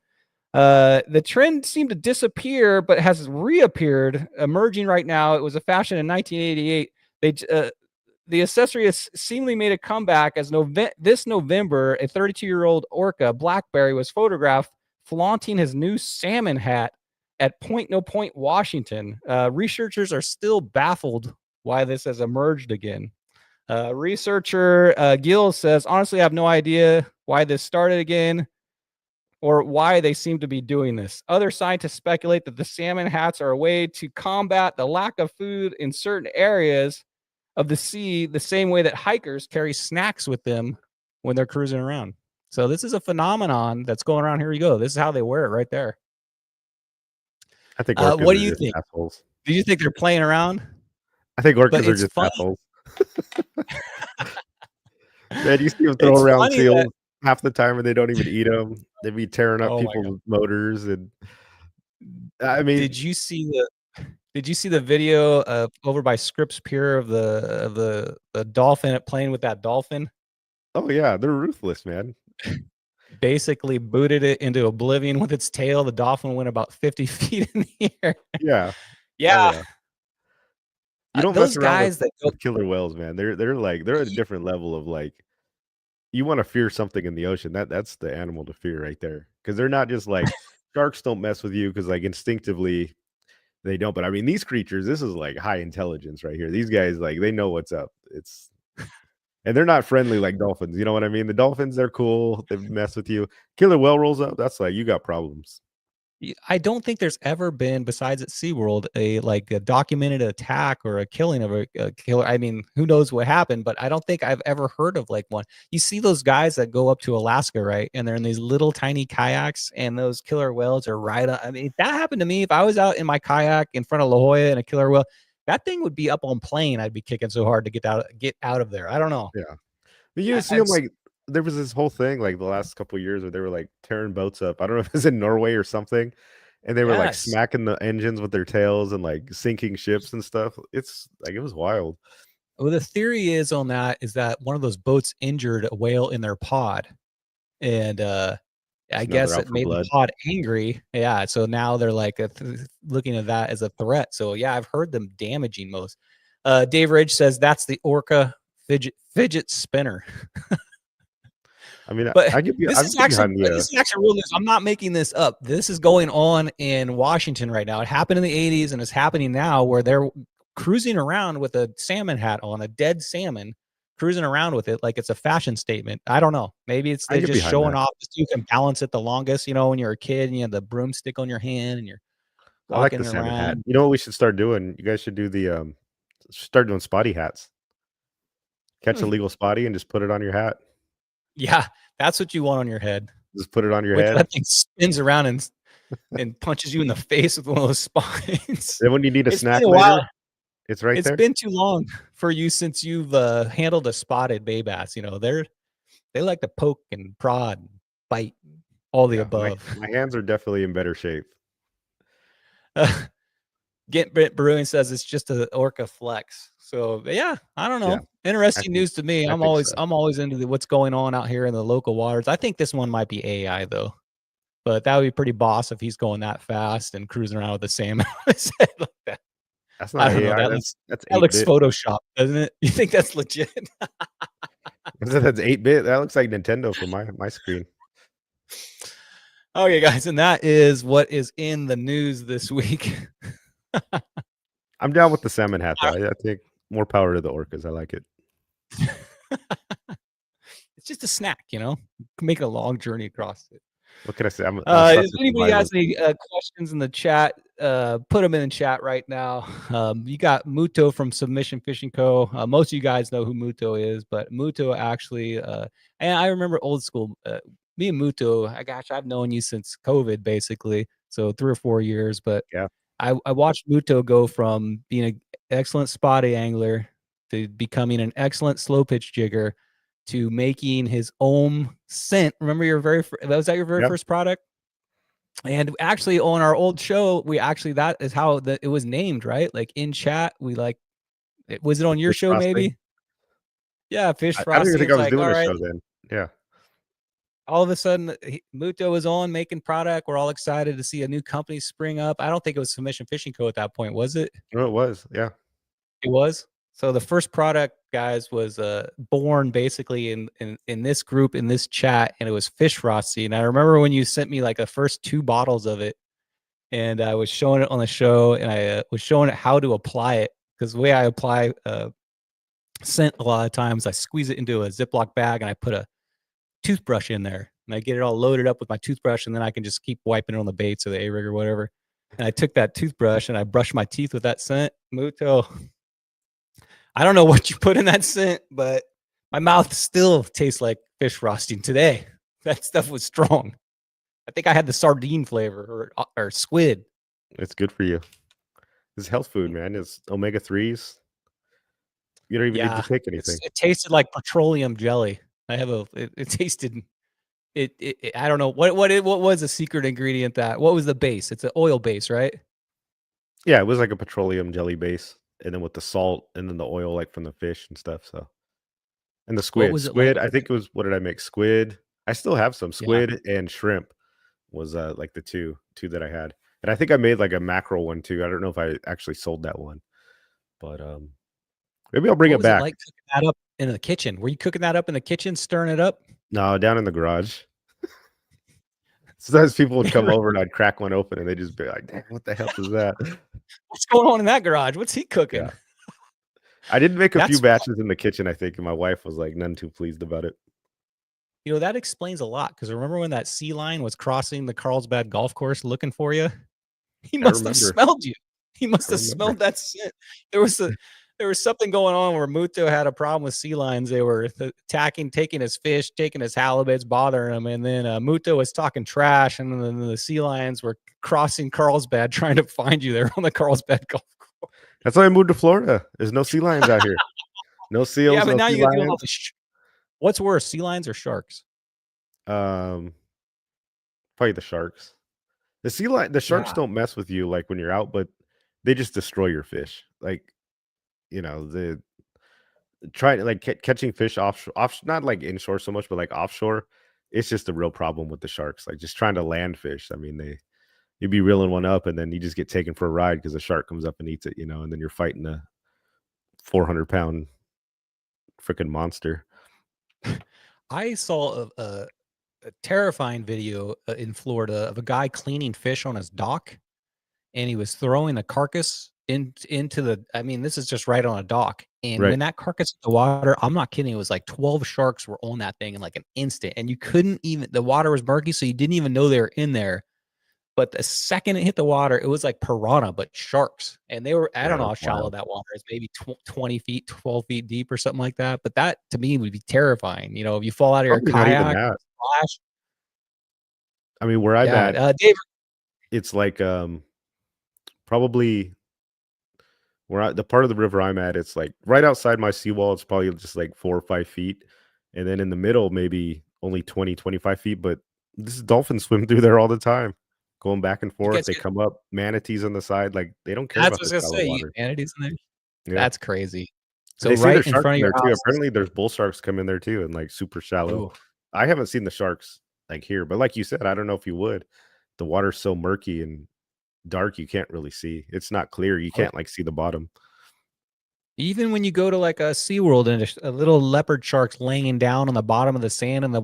Speaker 1: The trend seemed to disappear, but has reappeared, emerging right now. It was a fashion in 1988. The accessory has seemingly made a comeback as this November, a 32-year-old orca, Blackberry, was photographed flaunting his new salmon hat at Point No Point, Washington. Researchers are still baffled why this has emerged again. Researcher Gill says, honestly, I have no idea why this started again or why they seem to be doing this. Other scientists speculate that the salmon hats are a way to combat the lack of food in certain areas of the sea, the same way that hikers carry snacks with them when they're cruising around. So this is a phenomenon that's going around. Here you go. This is how they wear it right there.
Speaker 2: I think orcas
Speaker 1: what do
Speaker 2: are
Speaker 1: you
Speaker 2: just
Speaker 1: think?
Speaker 2: assholes.
Speaker 1: Do you think they're playing around?
Speaker 2: I think orcas are just assholes. Man, you see them throw around seals half the time and they don't even eat them. They be tearing up people's motors. And I mean,
Speaker 1: did you see the video over by Scripps Pier of the dolphin playing with that dolphin?
Speaker 2: Oh yeah, they're ruthless, man.
Speaker 1: Basically booted it into oblivion with its tail. The dolphin went about 50 feet in the air.
Speaker 2: Yeah.
Speaker 1: Yeah.
Speaker 2: Oh, yeah. You don't
Speaker 1: those
Speaker 2: mess around
Speaker 1: guys
Speaker 2: with killer whales, man. They're at a different level of like, you want to fear something in the ocean. That's the animal to fear right there. Because they're not just like sharks don't mess with you because like instinctively they don't. But I mean, these creatures, this is like high intelligence right here. These guys, like, they know what's up. And they're not friendly like dolphins. You know what I mean? The dolphins, they're cool. They mess with you. Killer whale rolls up. That's like, you got problems.
Speaker 1: I don't think there's ever been, besides at SeaWorld, a documented attack or a killing of a killer. I mean, who knows what happened, but I don't think I've ever heard of like one. You see those guys that go up to Alaska, right? And they're in these little tiny kayaks and those killer whales are right on. I mean, if that happened to me, if I was out in my kayak in front of La Jolla and a killer whale, that thing would be up on plane. I'd be kicking so hard to get out of there. I don't know.
Speaker 2: Yeah. But you see them like, there was this whole thing like the last couple of years where they were like tearing boats up. I don't know if it was in Norway or something. And they were like smacking the engines with their tails and like sinking ships and stuff. It's like, it was wild.
Speaker 1: Well, the theory is on that is that one of those boats injured a whale in their pod. And I guess it made the pod angry. Yeah. So now they're like looking at that as a threat. So yeah, I've heard them damaging most. Dave Ridge says that's the orca fidget spinner.
Speaker 2: I mean,
Speaker 1: But
Speaker 2: I get
Speaker 1: this
Speaker 2: I
Speaker 1: is
Speaker 2: get
Speaker 1: actually
Speaker 2: behind the.
Speaker 1: this is actually real news. I'm not making this up. This is going on in Washington right now. It happened in the 80s and it's happening now where they're cruising around with a salmon hat on, a dead salmon, cruising around with it like it's a fashion statement. I don't know. Maybe it's
Speaker 2: I
Speaker 1: they
Speaker 2: get
Speaker 1: just
Speaker 2: behind
Speaker 1: showing
Speaker 2: that.
Speaker 1: off so you can balance it the longest, you know, when you're a kid and you have the broomstick on your hand and you're
Speaker 2: I like the
Speaker 1: walking
Speaker 2: salmon hat.
Speaker 1: around.
Speaker 2: You know what we should start doing? You guys should do the start doing spotty hats. Catch a legal spotty and just put it on your hat.
Speaker 1: Yeah, that's what you want on your head.
Speaker 2: Just put it on your
Speaker 1: Wait till
Speaker 2: head.
Speaker 1: that thing spins around and punches you in the face with one of those spines.
Speaker 2: Then when you need a
Speaker 1: It's been
Speaker 2: snack
Speaker 1: a while.
Speaker 2: later, it's right
Speaker 1: It's
Speaker 2: there.
Speaker 1: been too long for you since you've handled a spotted bay bass. You know, they like to poke and prod and bite, all the
Speaker 2: Yeah,
Speaker 1: above.
Speaker 2: my hands are definitely in better shape.
Speaker 1: Get Brit Brewing says it's just an orca flex. So yeah, I don't
Speaker 2: Yeah,
Speaker 1: know. Interesting news to me.
Speaker 2: I
Speaker 1: I'm
Speaker 2: think
Speaker 1: always
Speaker 2: so.
Speaker 1: I'm always into what's going on out here in the local waters. I think this one might be AI though. But that would be pretty boss if he's going that fast and cruising around with the salmon on his head like that.
Speaker 2: That's
Speaker 1: I
Speaker 2: not
Speaker 1: don't know.
Speaker 2: AI.
Speaker 1: That
Speaker 2: That's
Speaker 1: looks
Speaker 2: 8-bit.
Speaker 1: Photoshop, doesn't it? You think that's legit?
Speaker 2: That's 8-bit. That looks like Nintendo for my screen.
Speaker 1: Okay, guys, and that is what is in the news this week.
Speaker 2: I'm down with the salmon hat though. I think more power to the orcas. I like it.
Speaker 1: It's just a snack, you know. Make a long journey across it.
Speaker 2: What can I say? I'm a sucker
Speaker 1: If
Speaker 2: for
Speaker 1: anybody has
Speaker 2: violence.
Speaker 1: any questions in the chat, put them in the chat right now. You got Muto from Submission Fishing Co. Most of you guys know who Muto is, but Muto actually, and I remember old school. Me and Muto, I've known you since COVID, basically, so 3 or 4 years. But
Speaker 2: Yeah.
Speaker 1: I watched Muto go from being an excellent spotty angler to becoming an excellent slow pitch jigger to making his own scent. Remember your was that your very
Speaker 2: Yeah.
Speaker 1: first product? And actually on our old show, that is how it was named, right? Like in chat, was it on your
Speaker 2: Fish
Speaker 1: show
Speaker 2: frosting.
Speaker 1: maybe? Yeah, fish
Speaker 2: I don't even
Speaker 1: frosting.
Speaker 2: think
Speaker 1: It's
Speaker 2: I was
Speaker 1: like,
Speaker 2: doing
Speaker 1: all
Speaker 2: a
Speaker 1: right.
Speaker 2: show then. Yeah.
Speaker 1: All of a sudden, Muto was on making product. We're all excited to see a new company spring up. I don't think it was Submission Fishing Co. at that point, was it?
Speaker 2: No, it was. Yeah.
Speaker 1: It was. So the first product, guys, was born basically in this group, in this chat, and it was fish frosty. And I remember when you sent me like the first 2 bottles of it, and I was showing it on the show, and I was showing it how to apply it, because the way I apply scent a lot of times, I squeeze it into a Ziploc bag and I put a toothbrush in there, and I get it all loaded up with my toothbrush, and then I can just keep wiping it on the baits or the A-rig or whatever. And I took that toothbrush and I brushed my teeth with that scent. Muto, I don't know what you put in that scent, but my mouth still tastes like fish frosting today. That stuff was strong. I think I had the sardine flavor or squid.
Speaker 2: It's good for you. It's health food, man. It's omega-3s. You don't even need to take anything.
Speaker 1: It tasted like petroleum jelly. It tasted it. I don't know what was the secret ingredient what was the base? It's an oil base, right?
Speaker 2: Yeah, it was like a petroleum jelly base, and then with the salt and then the oil like from the fish and stuff. So, and the
Speaker 1: What
Speaker 2: squid.
Speaker 1: was it like?
Speaker 2: Squid, I think it was, what did I make? Squid. I still have some.
Speaker 1: Yeah.
Speaker 2: Squid and shrimp was like the two that I had. And I think I made like a mackerel one too. I don't know if I actually sold that one. But maybe I'll bring
Speaker 1: What
Speaker 2: it
Speaker 1: was it
Speaker 2: back.
Speaker 1: like cooking that up in the kitchen? Were you cooking that up in the kitchen, stirring it up?
Speaker 2: No, down in the garage. Sometimes people would come over and I'd crack one open and they'd just be like, "Damn, what the hell is that?"
Speaker 1: What's going on in that garage? What's he cooking?
Speaker 2: Yeah. I did make a few
Speaker 1: That's
Speaker 2: batches in the kitchen, I think, and my wife was like none too pleased about it.
Speaker 1: You know, that explains a lot, because remember when that sea lion was crossing the Carlsbad golf course looking for you? He
Speaker 2: I
Speaker 1: must have
Speaker 2: remember.
Speaker 1: smelled you. He must
Speaker 2: I
Speaker 1: have
Speaker 2: remember.
Speaker 1: smelled that scent. There was something going on where Muto had a problem with sea lions. They were attacking, taking his fish, taking his halibuts, bothering him. And then Muto was talking trash, and then the sea lions were crossing Carlsbad, trying to find you there on the Carlsbad golf course.
Speaker 2: That's why I moved to Florida. There's no sea lions out here. No seals,
Speaker 1: Yeah, but
Speaker 2: no
Speaker 1: now
Speaker 2: sea
Speaker 1: you got to deal with all
Speaker 2: lions.
Speaker 1: what's worse, sea lions or sharks?
Speaker 2: Probably the sharks. The sharks
Speaker 1: Yeah.
Speaker 2: don't mess with you like when you're out, but they just destroy your fish. Like, the catching fish off, not like inshore so much, but like offshore. It's just a real problem with the sharks. Like just trying to land fish. I mean, you'd be reeling one up and then you just get taken for a ride because the shark comes up and eats it, and then you're fighting a 400-pound freaking monster.
Speaker 1: I saw a terrifying video in Florida of a guy cleaning fish on his dock, and he was throwing the carcass into the. I mean, this is just right on a dock, and
Speaker 2: Right.
Speaker 1: when that carcass hit the water, I'm not kidding. It was like 12 sharks were on that thing in like an instant, and you couldn't even. The water was murky, so you didn't even know they were in there. But the second it hit the water, it was like piranha, but sharks. And they were, I don't
Speaker 2: Yeah,
Speaker 1: know how
Speaker 2: that's
Speaker 1: shallow
Speaker 2: wild.
Speaker 1: that water is, maybe 20 feet, 12 feet deep or something like that. But that to me would be terrifying. You know, if you fall out of your
Speaker 2: Probably not even
Speaker 1: kayak,
Speaker 2: that.
Speaker 1: splash.
Speaker 2: I mean, where I'm
Speaker 1: Yeah.
Speaker 2: at,
Speaker 1: Dave,
Speaker 2: it's like probably the part of the river I'm at, it's like right outside my seawall, it's probably just like 4 or 5 feet. And then in the middle, maybe only 20, 25 feet. But this dolphins swim through there all the time, going back and
Speaker 1: you
Speaker 2: forth.
Speaker 1: guys
Speaker 2: They
Speaker 1: get,
Speaker 2: come up, manatees on the side, like they don't care
Speaker 1: that's
Speaker 2: about
Speaker 1: what
Speaker 2: the
Speaker 1: I was
Speaker 2: shallow
Speaker 1: going to say. You
Speaker 2: water.
Speaker 1: get manatees in there.
Speaker 2: Yeah.
Speaker 1: That's crazy. So
Speaker 2: They say
Speaker 1: right
Speaker 2: there's
Speaker 1: in
Speaker 2: sharks
Speaker 1: front of
Speaker 2: in
Speaker 1: your
Speaker 2: there too.
Speaker 1: house.
Speaker 2: Apparently there's bull sharks come in there too and like super shallow.
Speaker 1: Ooh.
Speaker 2: I haven't seen the sharks like here, but like you said, I don't know if you would. The water's so murky and dark you can't really see. It's not clear. You can't like see the bottom.
Speaker 1: Even when you go to like a SeaWorld and a little leopard shark's laying down on the bottom of the sand and the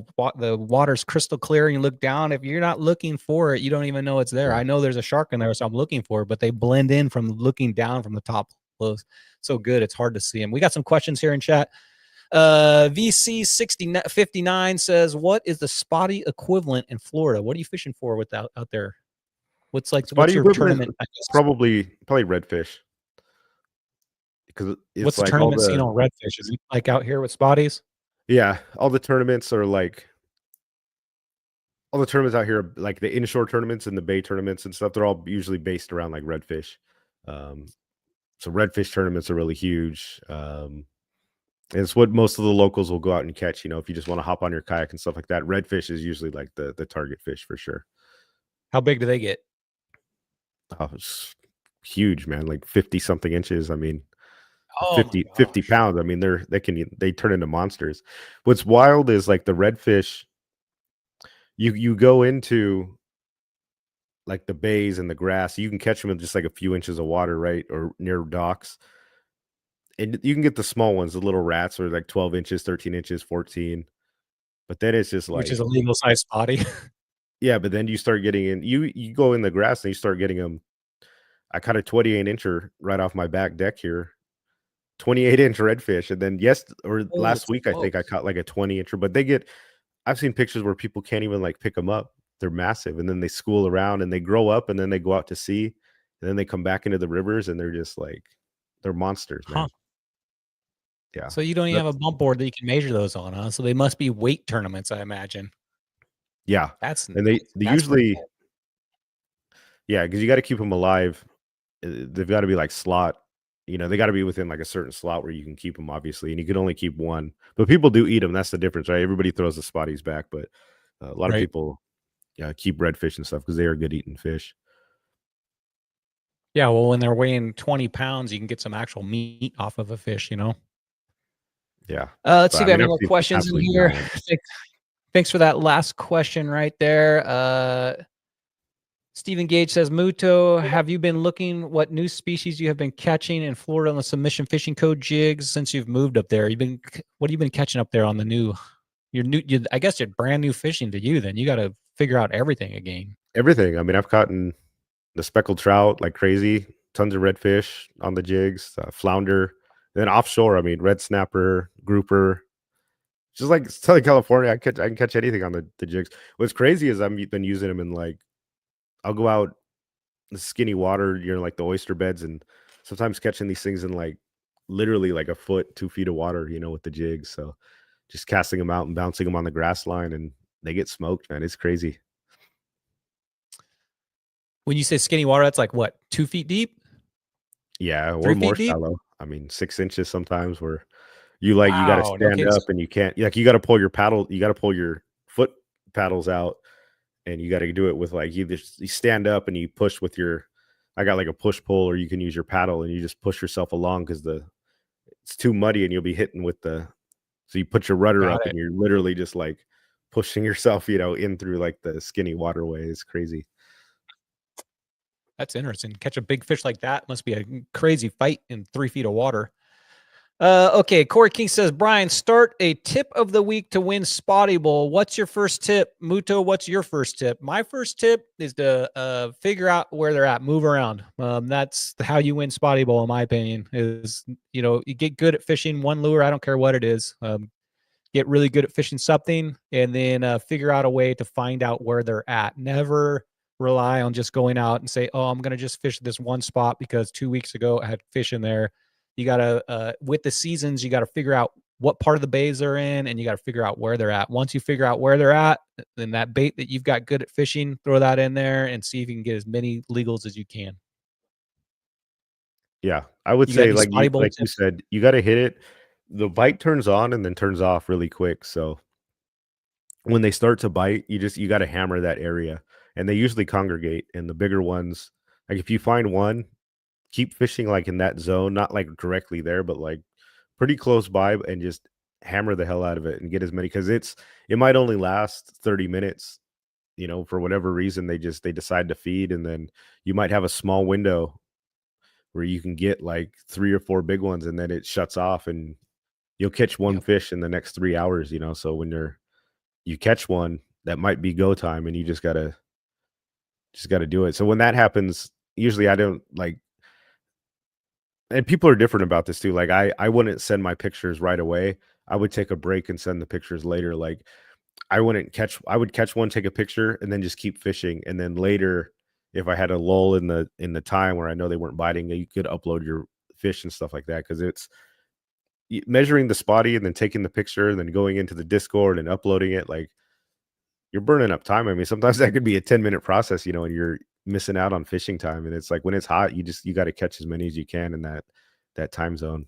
Speaker 1: water's crystal clear and you look down, if you're not looking for it, you don't even know it's there.
Speaker 2: Yeah.
Speaker 1: I know there's a shark in there, so I'm looking for it, but they blend in from looking down from the top close. So good, it's hard to see them. We got some questions here in chat. VC6059 says, what is the spotty equivalent in Florida? What are you fishing for out there? What's
Speaker 2: Spotty
Speaker 1: your
Speaker 2: equivalent
Speaker 1: tournament?
Speaker 2: is probably redfish. Because
Speaker 1: What's
Speaker 2: it's
Speaker 1: the
Speaker 2: like all
Speaker 1: tournament scene
Speaker 2: the
Speaker 1: on redfish? Is it like out here with spotties?
Speaker 2: all the tournaments are like all the tournaments out here, like the inshore tournaments and the bay tournaments and stuff, they're all usually based around like redfish. So redfish tournaments are really huge. And it's what most of the locals will go out and catch. You know, if you just want to hop on your kayak and stuff like that, redfish is usually like the target fish for sure.
Speaker 1: How big do they get?
Speaker 2: Oh, it's huge, man, like 50 something inches. I mean,
Speaker 1: Oh my
Speaker 2: 50
Speaker 1: gosh.
Speaker 2: pounds. I mean, they turn into monsters. What's wild is like the redfish, you go into like the bays and the grass, you can catch them in just like a few inches of water, right? Or near docks. And you can get the small ones, the little rats are like 12 inches, 13 inches, 14. But then it's just
Speaker 1: Which
Speaker 2: like,
Speaker 1: is a legal size spotty.
Speaker 2: yeah, but then you start getting in, you go in the grass and you start getting them. I caught a 28 incher right off my back deck here, 28-inch redfish. And then
Speaker 1: Holy
Speaker 2: last week, I think I
Speaker 1: smokes.
Speaker 2: caught like a 20-incher, but I've seen pictures where people can't even like pick them up. They're massive. And then they school around and they grow up and then they go out to sea and then they come back into the rivers and they're just like, they're monsters,
Speaker 1: Huh.
Speaker 2: man. Yeah.
Speaker 1: So you don't even have
Speaker 2: That's,
Speaker 1: a bump board that you can measure those on, huh? So they must be weight tournaments, I imagine.
Speaker 2: yeah.
Speaker 1: That's
Speaker 2: And they
Speaker 1: that's pretty
Speaker 2: usually,
Speaker 1: cool.
Speaker 2: yeah, because you got to keep them alive. They've got to be like slot. You know, they got to be within like a certain slot where you can keep them, obviously, and you can only keep one. But people do eat them. That's the difference, right? Everybody throws the spotties back, but a lot of
Speaker 1: Right.
Speaker 2: people keep redfish and stuff because they are good eating fish.
Speaker 1: Yeah, well, when they're weighing 20 pounds, you can get some actual meat off of a fish, you know?
Speaker 2: Yeah.
Speaker 1: Let's
Speaker 2: But
Speaker 1: see
Speaker 2: I
Speaker 1: if we have
Speaker 2: mean,
Speaker 1: any
Speaker 2: I've
Speaker 1: more
Speaker 2: seen some
Speaker 1: questions in
Speaker 2: absolutely
Speaker 1: here.
Speaker 2: giant.
Speaker 1: Thanks for that last question right there. Stephen Gage says, Muto, have you been looking what new species you have been catching in Florida on the submission fishing code jigs since you've moved up there? What have you been catching up there on the new, I guess you're brand new fishing to you then. You got to figure out everything again.
Speaker 2: Everything. I mean, I've caught the speckled trout like crazy, tons of redfish on the jigs, flounder. Then offshore, I mean, red snapper, grouper. Just like Southern California, I can catch anything on the jigs. What's crazy is I've been using them in like I'll go out the skinny water, like the oyster beds, and sometimes catching these things in like literally like a foot, 2 feet of water, with the jigs. So just casting them out and bouncing them on the grass line, and they get smoked, man. It's crazy.
Speaker 1: When you say skinny water, that's like what, 2 feet deep?
Speaker 2: Yeah, or
Speaker 1: 3
Speaker 2: more
Speaker 1: feet deep?
Speaker 2: shallow. I mean, 6 inches sometimes where you got to
Speaker 1: Wow, no
Speaker 2: stand
Speaker 1: kidding.
Speaker 2: up and you can't, like, you got to pull your paddle, you got to pull your foot paddles out, and you got to do it with like you stand up and you push with I got like a push pull, or you can use your paddle and you just push yourself along because it's too muddy and you'll be hitting with so you put your rudder
Speaker 1: Got
Speaker 2: up
Speaker 1: it.
Speaker 2: and you're literally just like pushing yourself, in through like the skinny waterway. It's crazy.
Speaker 1: That's interesting. Catch a big fish like that must be a crazy fight in 3 feet of water. Okay, Corey King says, Brian, start a tip of the week to win Spotty Bowl. What's your first tip? Muto, what's your first tip? My first tip is to figure out where they're at, move around. That's how you win Spotty Bowl, in my opinion, is, you get good at fishing one lure. I don't care what it is. Get really good at fishing something, and then figure out a way to find out where they're at. Never rely on just going out and say, oh, I'm going to just fish this one spot because 2 weeks ago I had fish in there. You got to, with the seasons, you got to figure out what part of the bays they're in, and you got to figure out where they're at. Once you figure out where they're at, then that bait that you've got good at fishing, throw that in there and see if you can get as many legals as you can.
Speaker 2: Yeah, I would
Speaker 1: You got
Speaker 2: say
Speaker 1: any
Speaker 2: like
Speaker 1: Spotty
Speaker 2: you
Speaker 1: Bowl
Speaker 2: like you
Speaker 1: tips?
Speaker 2: said, you got to hit it. The bite turns on and then turns off really quick. So when they start to bite, you got to hammer that area, and they usually congregate. And the bigger ones, like if you find one, keep fishing like in that zone, not like directly there, but like pretty close by, and just hammer the hell out of it and get as many, because it might only last 30 minutes. For whatever reason, they decide to feed, and then you might have a small window where you can get like 3 or 4 big ones, and then it shuts off, and you'll catch one
Speaker 1: Yep.
Speaker 2: fish in the next 3 hours. So when you catch one, that might be go time, and you just gotta do it. So when that happens, usually I don't like, and people are different about this too. Like I wouldn't send my pictures right away. I would take a break and send the pictures later. Like I would catch one, take a picture, and then just keep fishing. And then later, if I had a lull in the time where I know they weren't biting, you could upload your fish and stuff like that, because it's measuring the spotty and then taking the picture and then going into the Discord and uploading it. Like you're burning up time. I mean, sometimes that could be a 10-minute process, and you're missing out on fishing time. And it's like when it's hot, you got to catch as many as you can in that time zone.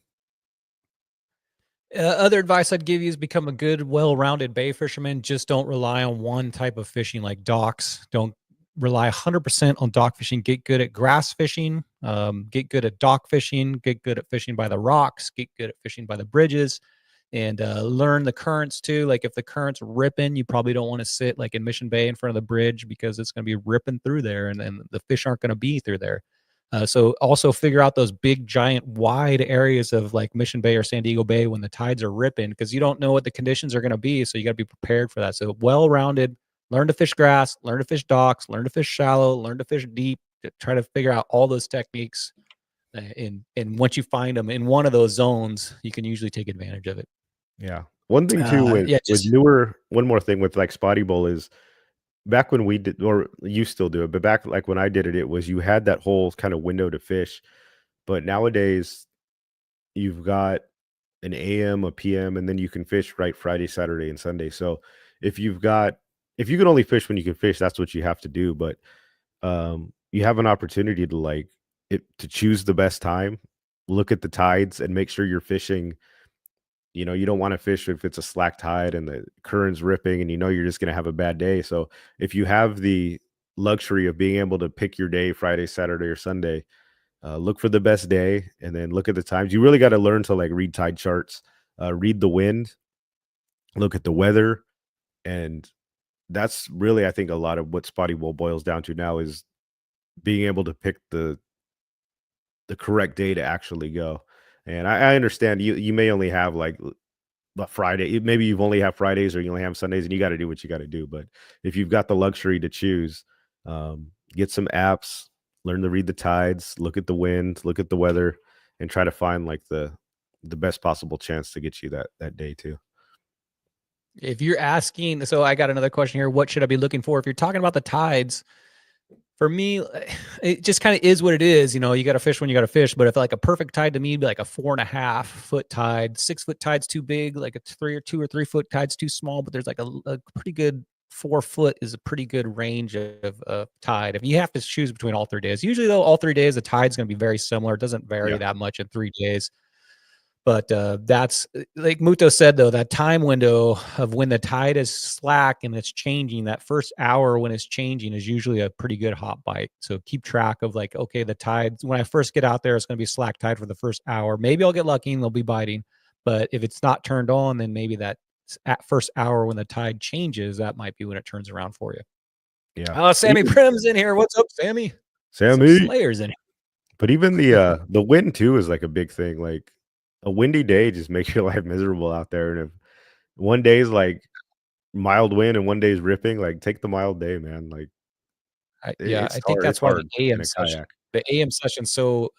Speaker 1: Other advice I'd give you is become a good, well-rounded bay fisherman. Just don't rely on one type of fishing like docks. Don't rely 100% on dock fishing. Get good at grass fishing. Get good at dock fishing. Get good at fishing by the rocks. Get good at fishing by the bridges. And learn the currents too. Like if the current's ripping, you probably don't want to sit like in Mission Bay in front of the bridge, because it's going to be ripping through there, and then the fish aren't going to be through there. So also figure out those big, giant, wide areas of like Mission Bay or San Diego Bay when the tides are ripping, because you don't know what the conditions are going to be. So you got to be prepared for that. So well-rounded, learn to fish grass, learn to fish docks, learn to fish shallow, learn to fish deep. Try to figure out all those techniques. And once you find them in one of those zones, you can usually take advantage of it.
Speaker 2: Yeah. One thing too with newer, one more thing with like Spotty Bowl is, back when we did, or you still do it, but back like when I did it, it was you had that whole kind of window to fish. But nowadays, you've got an AM, a PM, and then you can fish right Friday, Saturday, and Sunday. So if you can only fish when you can fish, that's what you have to do. But you have an opportunity to choose the best time, look at the tides, and make sure you're fishing. You don't want to fish if it's a slack tide and the current's ripping, and you're just going to have a bad day. So if you have the luxury of being able to pick your day, Friday, Saturday, or Sunday, look for the best day, and then look at the times. You really got to learn to like read tide charts, read the wind, look at the weather. And that's really, I think, a lot of what Spotty Bowl boils down to now, is being able to pick the correct day to actually go. And I understand you may only have like a Friday, maybe you've only have Fridays, or you only have Sundays, and you got to do what you got to do. But if you've got the luxury to choose, get some apps, learn to read the tides, look at the wind, look at the weather, and try to find like the best possible chance to get you that day too.
Speaker 1: If you're asking, so I got another question here. What should I be looking for? If you're talking about the tides, for me, it just kind of is what it is. You got to fish when you got to fish. But if like a perfect tide to me would be like a 4.5-foot tide, 6-foot tide's too big, like a 2 or 3 foot tide's too small. But there's like a pretty good 4 foot is a pretty good range of tide. If you have to choose between all 3 days, usually though, all 3 days, the tide's going to be very similar. It doesn't vary that much in 3 days. But that's like Muto said, though, that time window of when the tide is slack and it's changing, that first hour when it's changing is usually a pretty good hot bite. So keep track of like, okay, the tide, when I first get out there, it's going to be slack tide for the first hour. Maybe I'll get lucky and they'll be biting. But if it's not turned on, then maybe that at first hour when the tide changes, that might be when it turns around for you.
Speaker 2: Yeah.
Speaker 1: Oh, Sammy Prim's in here. What's up, Sammy?
Speaker 2: Sammy
Speaker 1: Slayer's in here.
Speaker 2: But even the wind too is like a big thing. Like a windy day just makes your life miserable out there. And if one day is like mild wind and one day is ripping, like take the mild day, man. Like
Speaker 1: Yeah,
Speaker 2: it's
Speaker 1: I think
Speaker 2: hard.
Speaker 1: that's
Speaker 2: It's
Speaker 1: why the
Speaker 2: hard in
Speaker 1: AM
Speaker 2: a
Speaker 1: session
Speaker 2: kayak.
Speaker 1: the AM session's so,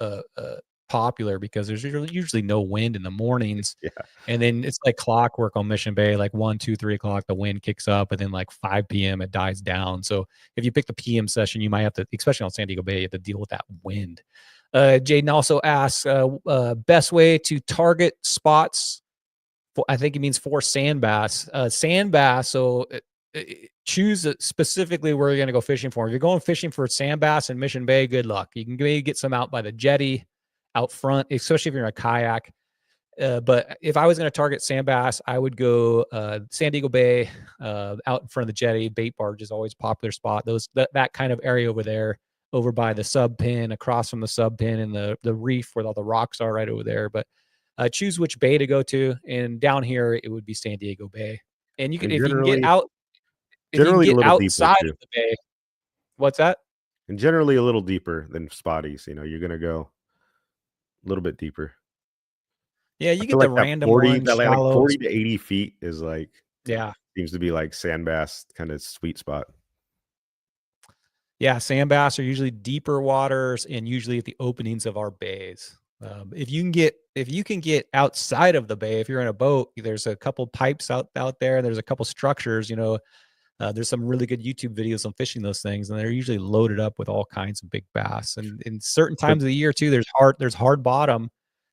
Speaker 1: popular because there's usually no wind in the mornings,
Speaker 2: Yeah.
Speaker 1: and then it's like clockwork on Mission Bay, like 1, 2, 3 o'clock, the wind kicks up, and then, like, 5 PM, it dies down, so if you pick the PM session, you might have to especially on San Diego Bay, you have to deal with that wind. Jaden also asks, best way to target spots I think it means for sand bass. Sand bass. So choose specifically where you're going to go fishing for. If you're going fishing for sand bass in Mission Bay, good luck. You can maybe get some out by the jetty out front, especially if you're in a kayak. But if I was going to target sand bass, I would go San Diego Bay, out in front of the jetty. Bait barge is always a popular spot. That kind of area over there, over by the sub pin, across from the sub pin, and the reef where all the rocks are right over there. But choose which bay to go to, and down here it would be San Diego Bay. And you can
Speaker 2: And
Speaker 1: if you can get out, if you can
Speaker 2: generally a
Speaker 1: get
Speaker 2: little deeper
Speaker 1: outside
Speaker 2: too.
Speaker 1: of the bay. What's that?
Speaker 2: And generally a little deeper than spotties. You know, you're gonna go a little bit deeper.
Speaker 1: Yeah,
Speaker 2: I
Speaker 1: you
Speaker 2: feel
Speaker 1: get the
Speaker 2: like that
Speaker 1: random
Speaker 2: 40,
Speaker 1: ones,
Speaker 2: that like
Speaker 1: shallows.
Speaker 2: 40 to 80 feet is like
Speaker 1: Yeah.
Speaker 2: seems to be like sand bass kind of sweet spot.
Speaker 1: Yeah, sand bass are usually deeper waters and usually at the openings of our bays. If you can get outside of the bay, if you're in a boat, there's a couple pipes out there. There's a couple structures. There's some really good YouTube videos on fishing those things, and they're usually loaded up with all kinds of big bass. And in certain
Speaker 2: But
Speaker 1: times of the year too, there's hard bottom.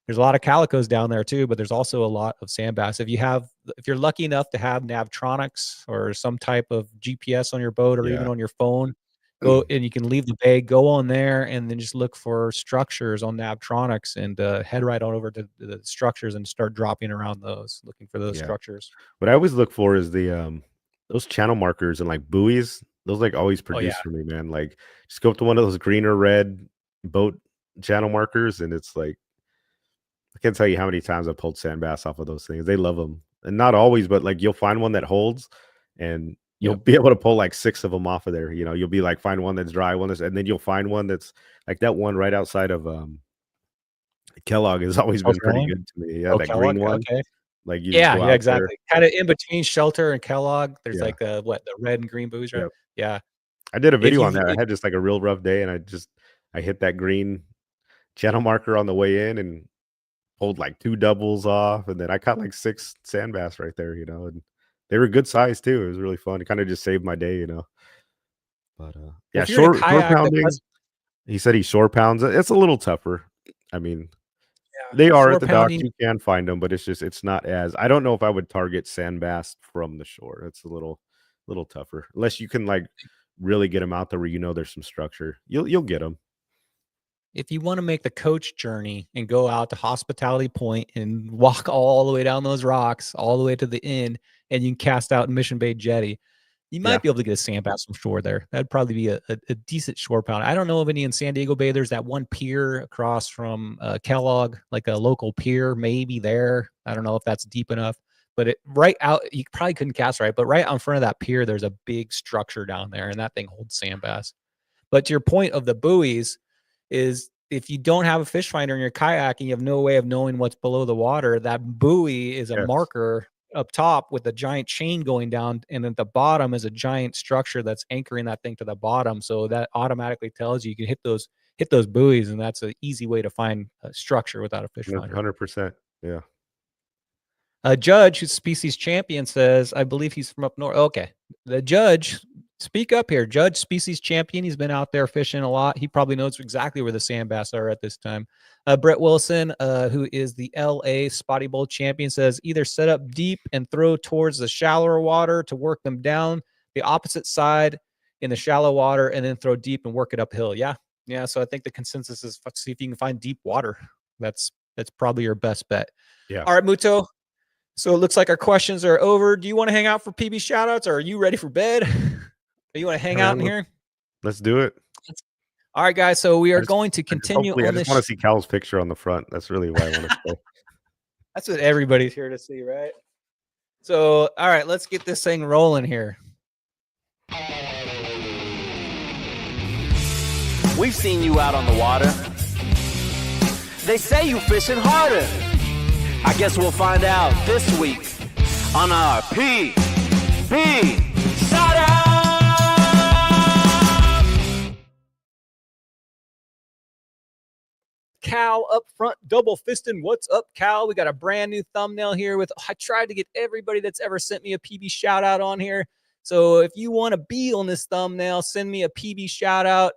Speaker 1: There's a lot of calicos down there too, but there's also a lot of sand bass. If you're lucky enough to have Navtronics or some type of GPS on your boat or even
Speaker 2: yeah,
Speaker 1: on your phone, go and you can leave the bay, go on there, and then just look for structures on Navtronics and head right on over to the structures and start dropping around those, looking for those
Speaker 2: yeah.
Speaker 1: structures.
Speaker 2: What I always look for is those channel markers and like buoys. Those like always
Speaker 1: Oh yeah.
Speaker 2: produce for me, man. Like just go up to one of those green or red boat channel markers, and it's like I can't tell you how many times I've pulled sand bass off of those things. They love them, and not always, but like you'll find one that holds, and you'll
Speaker 1: Yep.
Speaker 2: be able to pull like 6 of them off of there. You know, you'll be like find one that's dry, one that's, and then you'll find one that's like that one right outside of Kellogg has always
Speaker 1: Oh,
Speaker 2: been pretty
Speaker 1: trolling?
Speaker 2: good to me. Yeah,
Speaker 1: Oh,
Speaker 2: that
Speaker 1: Kellogg?
Speaker 2: green one.
Speaker 1: Okay.
Speaker 2: Like you just
Speaker 1: Yeah,
Speaker 2: go
Speaker 1: yeah,
Speaker 2: out there.
Speaker 1: exactly. Kinda in between Shelter and Kellogg, there's
Speaker 2: Yeah.
Speaker 1: like the red and green buoys, right?
Speaker 2: Yep.
Speaker 1: Yeah.
Speaker 2: I did a
Speaker 1: If
Speaker 2: video on
Speaker 1: you've
Speaker 2: that. I
Speaker 1: if
Speaker 2: had just like a real rough day, and I hit that green channel marker on the way in and pulled like 2 doubles off, and then I caught like 6 sand bass right there, and they were good size too. It was really fun. It kinda just saved my day. But,
Speaker 1: well,
Speaker 2: yeah,
Speaker 1: if you're in a
Speaker 2: shore
Speaker 1: kayak, the
Speaker 2: pounding,
Speaker 1: best
Speaker 2: he said he shore pounds it. It's a little tougher. I mean,
Speaker 1: yeah,
Speaker 2: they are at
Speaker 1: shore
Speaker 2: the docks,
Speaker 1: pounding.
Speaker 2: you can find them, but it's not as I don't know if I would target sand bass from the shore. It's a little tougher. Unless you can, like, really get them out there where there's some structure. You'll get them.
Speaker 1: If you wanna make the coach journey and go out to Hospitality Point and walk all the way down those rocks, all the way to the end, and you can cast out in Mission Bay Jetty, you
Speaker 2: Yeah.
Speaker 1: might be able to get a sand bass from shore there. That'd probably be a decent shore pound. I don't know of any in San Diego Bay. There's that one pier across from, Kellogg, like a local pier, maybe there. I don't know if that's deep enough, but right out you probably couldn't cast right, but right out in front of that pier, there's a big structure down there, and that thing holds sand bass. But to your point of the buoys is if you don't have a fish finder in your kayak and you have no way of knowing what's below the water, that buoy is a
Speaker 2: Yes.
Speaker 1: marker up top with a giant chain going down, and at the bottom is a giant structure that's anchoring that thing to the bottom. So that automatically tells you can hit those buoys, and that's an easy way to find a structure without a fish finder.
Speaker 2: 100%. Yeah.
Speaker 1: A judge who's species champion says, I believe he's from up north. Okay. The judge, speak up here. Judge, species champion. He's been out there fishing a lot. He probably knows exactly where the sand bass are at this time. Brett Wilson, who is the LA Spotty Bowl champion, says either set up deep and throw towards the shallower water to work them down the opposite side in the shallow water and then throw deep and work it uphill. Yeah. Yeah. So I think the consensus is see if you can find deep water. That's probably your best bet.
Speaker 2: Yeah.
Speaker 1: All right, Muto. So it looks like our questions are over. Do you want to hang out for PB shoutouts, or are you ready for bed? Do you want to hang out in here?
Speaker 2: Let's do it.
Speaker 1: All right, guys. So we are going to continue
Speaker 2: Hopefully, I
Speaker 1: on
Speaker 2: just
Speaker 1: this.
Speaker 2: want to see Cal's picture on the front. That's really why I want to stay.
Speaker 1: That's what everybody's here to see, right? So, all right, let's get this thing rolling here.
Speaker 5: We've seen you out on the water. They say you fishing harder. I guess we'll find out this week on our PB Shout-Out!
Speaker 1: Cal up front, double fisting. What's up, Cal? We got a brand new thumbnail here with, I tried to get everybody that's ever sent me a PB shout out on here. So if you want to be on this thumbnail, send me a PB shout out.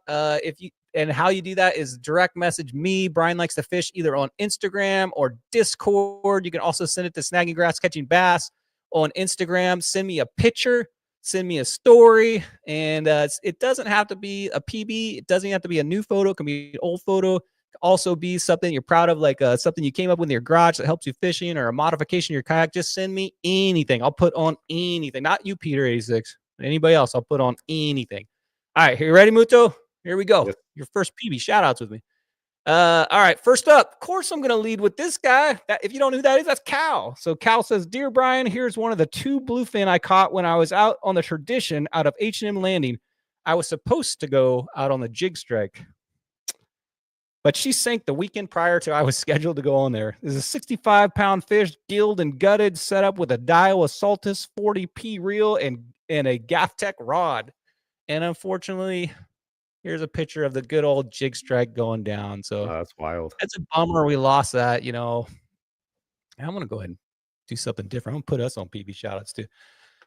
Speaker 1: And how you do that is direct message me, Brian Likes to Fish, either on Instagram or Discord. You can also send it to Snagging Grass Catching Bass on Instagram. Send me a picture, send me a story, and it doesn't have to be a PB. It doesn't have to be a new photo. It can be an old photo. Also be something you're proud of, like something you came up with in your garage that helps you fishing, or a modification of your kayak. Just send me anything. I'll put on anything. Not you, Peter 86. Anybody else, I'll put on anything. All right, you ready, Muto? Here we go.
Speaker 2: Yes.
Speaker 1: Your first PB shout outs with me. All right, first up, of course, I'm going to lead with this guy. If you don't know who that is, that's Cal. So Cal says, "Dear Brian, here's one of the 2 bluefin I caught when I was out on the Tradition out of H&M Landing. I was supposed to go out on the jig strike, but she sank the weekend prior to I was scheduled to go on there. This is a 65-pound fish, gilled and gutted, set up with a Daiwa Saltus 40p reel and a Gaff Tech rod. And unfortunately, here's a picture of the good old jig strike going down. So
Speaker 2: That's wild.
Speaker 1: that's a bummer we lost that, you know. I'm going to go ahead and do something different. I'm going to put us on PB shoutouts too.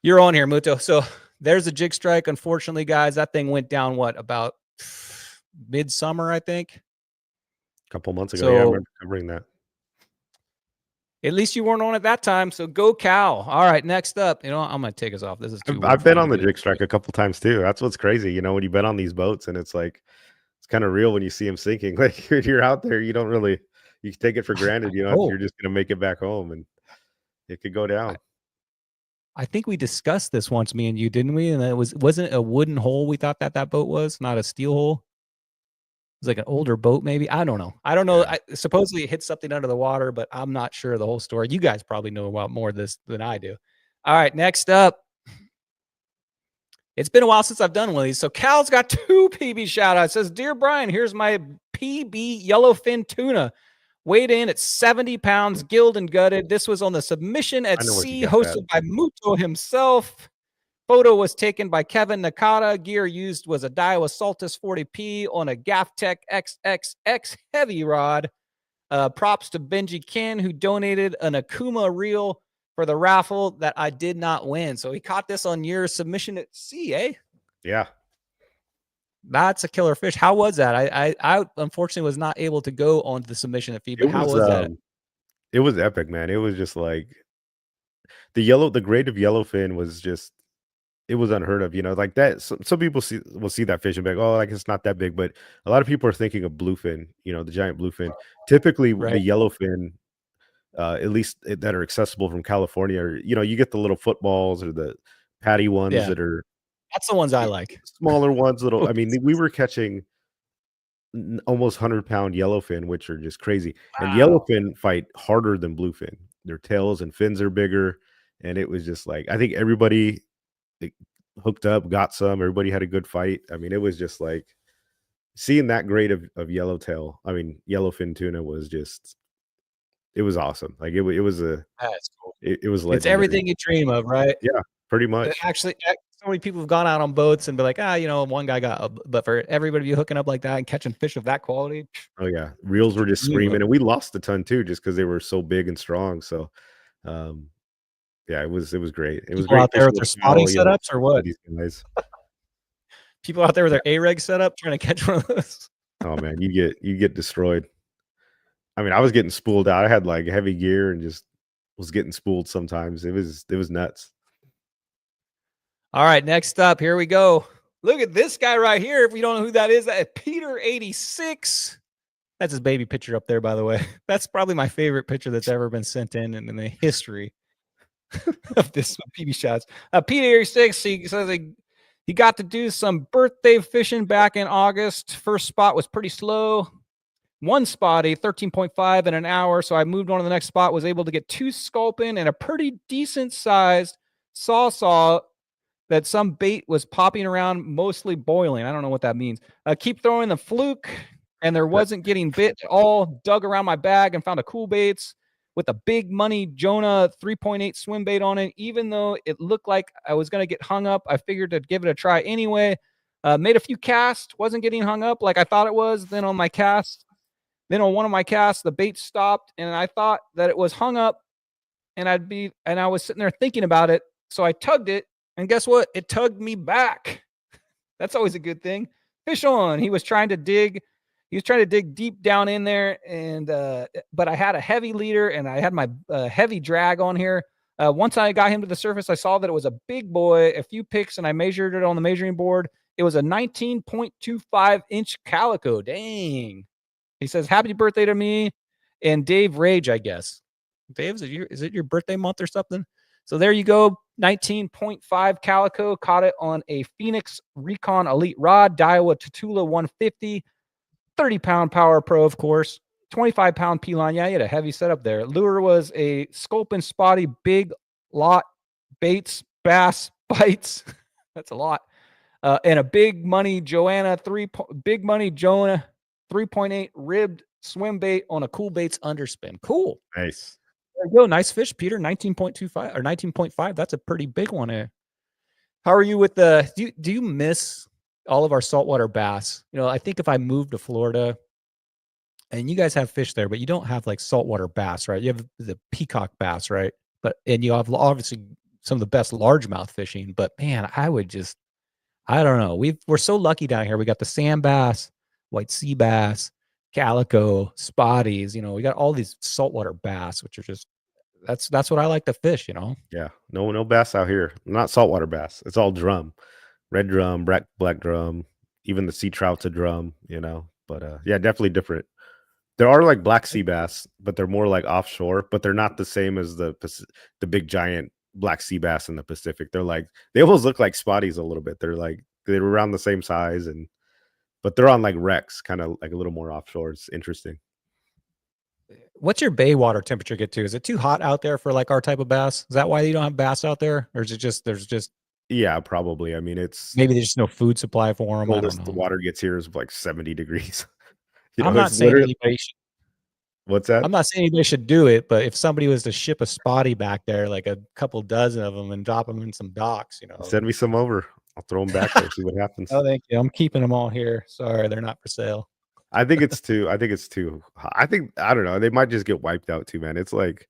Speaker 1: You're on here, Muto. So there's a jig strike. Unfortunately, guys, that thing went down, about midsummer, I think.
Speaker 2: A couple months ago.
Speaker 1: So,
Speaker 2: yeah, I remember covering that.
Speaker 1: At least you weren't on at that time. So go Cal. All right, next up. You know, I'm going to take us off. This is too
Speaker 2: I've been on the jig strike a couple times too. That's what's crazy. You know, when you've been on these boats and it's like, it's kind of real when you see them sinking. Like when you're out there, you don't really, you take it for granted. You know, you're just going to make it back home and it could go down.
Speaker 1: I think we discussed this once, me and you, didn't we? And it wasn't it a wooden hole we thought that boat was, not a steel hole? It was like an older boat, maybe. I don't know. Yeah. Supposedly it hit something under the water, but I'm not sure of the whole story. You guys probably know about more of this than I do. All right, next up. It's been a while since I've done one of these. So Cal's got 2 PB shout outs. Says, "Dear Brian, here's my PB yellowfin tuna. Weighed in at 70 pounds, gilled and gutted. This was on the Submission at Sea, hosted by Muto himself. Photo was taken by Kevin Nakata. Gear used was a Daiwa Saltus 40p on a Gaff Tech XXX heavy rod. Props to Benji Ken, who donated an Akuma reel for the raffle that I did not win." So he caught this on your Submission at Sea, eh?
Speaker 2: Yeah.
Speaker 1: That's a killer fish. How was that? I unfortunately was not able to go on the Submission at Sea, but how was that?
Speaker 2: It was epic, man. It was just like the grade of yellowfin was just, it was unheard of, you know, like that. Some people will see that fish and be like, oh, like it's not that big, but a lot of people are thinking of bluefin, you know, the giant bluefin. Typically, the yellowfin, at least that are accessible from California, or, you know, you get the little footballs or the patty ones that are.
Speaker 1: That's the ones I like.
Speaker 2: Smaller ones, little. I mean, we were catching almost 100-pound yellowfin, which are just crazy. Wow. And yellowfin fight harder than bluefin. Their tails and fins are bigger, and it was just like, I think everybody hooked up, got some. Everybody had a good fight. I mean, it was just like seeing that grade of yellowfin tuna was just, it was awesome. Like it was a,
Speaker 1: that's cool.
Speaker 2: It was legendary.
Speaker 1: It's everything you dream of, right?
Speaker 2: Yeah, pretty much.
Speaker 1: Actually, so many people have gone out on boats and be like, you know, one guy but for everybody to be hooking up like that and catching fish of that quality.
Speaker 2: Oh yeah, reels were just screaming, and we lost a ton too, just because they were so big and strong. So, yeah, it was great. It was great
Speaker 1: out there with their spotting setups, or what?
Speaker 2: These guys.
Speaker 1: People out there with their A-reg setup trying to catch one of those.
Speaker 2: Oh man, you get destroyed. I mean, I was getting spooled out. I had like heavy gear and just was getting spooled sometimes. It was nuts.
Speaker 1: All right, next up, here we go. Look at this guy right here. If you don't know who that is, Peter 86. That's his baby picture up there, by the way. That's probably my favorite picture that's ever been sent in the history of this PB shots. Peter 86, he says he got to do some birthday fishing back in August. First spot was pretty slow. One spotty, 13.5 in an hour. So I moved on to the next spot, was able to get 2 sculpin and a pretty decent sized saw that some bait was popping around, mostly boiling. I don't know what that means. Keep throwing the fluke, and there wasn't getting bit at all. Dug around my bag and found a cool baits. with a big money Jonah 3.8 swim bait on it. Even though it looked like I was going to get hung up, I figured to give it a try anyway. Made a few casts, wasn't getting hung up like I thought it was. Then on one of my casts, the bait stopped, and I thought that it was hung up, and I was sitting there thinking about it. So I tugged it, and guess what? It tugged me back. That's always a good thing. Fish on. He was trying to dig deep down in there, and but I had a heavy leader, and I had my heavy drag on here. Once I got him to the surface, I saw that it was a big boy. A few picks, and I measured it on the measuring board. It was a 19.25 inch calico. Dang. He says, "Happy birthday to me and Dave Rage, I guess." Dave, is it your birthday month or something? So there you go. 19.5 calico. Caught it on a Phoenix Recon Elite rod, Daiwa Tatula 150, 30-pound Power Pro, of course, 25-pound P-line. Yeah, you had a heavy setup there. Lure was a Sculpin Spotty Big Lot Baits Bass Bites. That's a lot. And a Big Money Jonah 3.8 ribbed swim bait on a Cool Baits underspin. Cool.
Speaker 2: Nice.
Speaker 1: There you go. Nice fish, Peter. 19.25 or 19.5. That's a pretty big one. How are you with do you miss all of our saltwater bass? You know, I think if I moved to Florida, and you guys have fish there, but you don't have like saltwater bass, right? You have the peacock bass, right? And you have obviously some of the best largemouth fishing, but man, I don't know. We're so lucky down here. We got the sand bass, white sea bass, calico, spotties. You know, we got all these saltwater bass, which are just that's what I like to fish. You know.
Speaker 2: Yeah, no bass out here. Not saltwater bass. It's all drum, red drum, black drum. Even the sea trout's a drum. You know, but yeah, definitely different. There are like black sea bass, but they're more like offshore. But they're not the same as the big giant black sea bass in the Pacific. They almost look like spotties a little bit. They're around the same size, but they're on like wrecks, kind of like a little more offshore. It's interesting.
Speaker 1: What's your bay water temperature get to? Is it too hot out there for like our type of bass? Is that why you don't have bass out there, or is it just
Speaker 2: Yeah, probably. I mean, it's
Speaker 1: maybe there's just no food supply for them? I don't know.
Speaker 2: The water gets here is like 70 degrees.
Speaker 1: I'm not saying anybody should.
Speaker 2: What's that?
Speaker 1: I'm not saying anybody should do it, but if somebody was to ship a spotty back there, like a couple dozen of them, and drop them in some docks, you know,
Speaker 2: send me some over. I'll throw them back there, see what happens.
Speaker 1: Oh, thank you. I'm keeping them all here. Sorry, they're not for sale.
Speaker 2: I think it's too. I don't know. They might just get wiped out too, man. It's like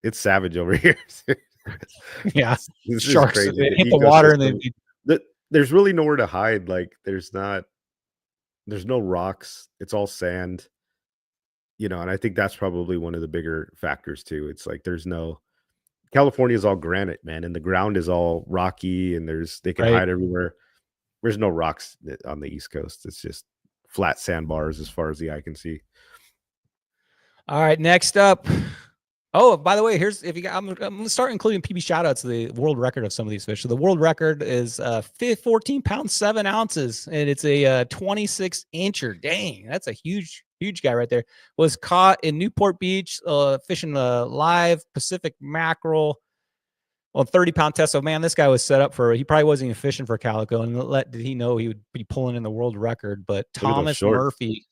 Speaker 2: it's savage over here.
Speaker 1: Yeah,
Speaker 2: this
Speaker 1: sharks
Speaker 2: is crazy.
Speaker 1: hit the water and
Speaker 2: there's really nowhere to hide. Like there's no rocks. It's all sand. You know, and I think that's probably one of the bigger factors too. It's like California is all granite, man, and the ground is all rocky, and they can hide everywhere. There's no rocks on the East Coast. It's just flat sandbars as far as the eye can see.
Speaker 1: All right, next up. Oh, by the way, I'm gonna start including PB shoutouts to the world record of some of these fish. So the world record is 14 pounds 7 ounces, and it's a 26 incher. Dang, that's a huge guy right there. Was caught in Newport Beach, fishing a live Pacific mackerel on 30-pound test. So man, this guy was set up he probably wasn't even fishing for calico, and did he know he would be pulling in the world record? But Thomas Murphy.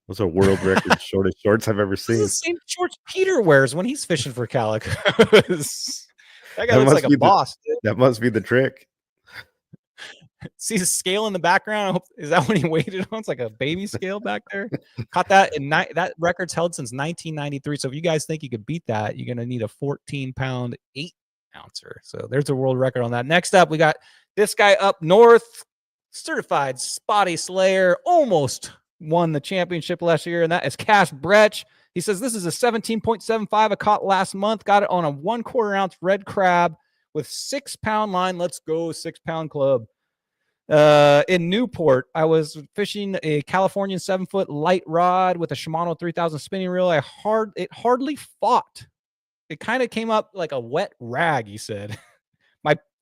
Speaker 2: Those are world record shortest shorts I've ever seen.
Speaker 1: This is the same shorts Peter wears when he's fishing for calico. That guy looks like a boss.
Speaker 2: That must be the trick.
Speaker 1: See the scale in the background? Is that when he weighed it on? It's like a baby scale back there. Caught that that record's held since 1993. So if you guys think you could beat that, you're gonna need a 14-pound 8 ouncer. So there's a world record on that. Next up, we got this guy up north, certified spotty slayer, almost won the championship last year, and that is Cash Bretch. He says this is a 17.75 I caught last month. Got it on a 1/4 ounce red crab with 6-pound line. Let's go 6-pound club. In Newport, I was fishing a Californian 7-foot light rod with a Shimano 3000 spinning reel. It hardly fought. It kind of came up like a wet rag, he said.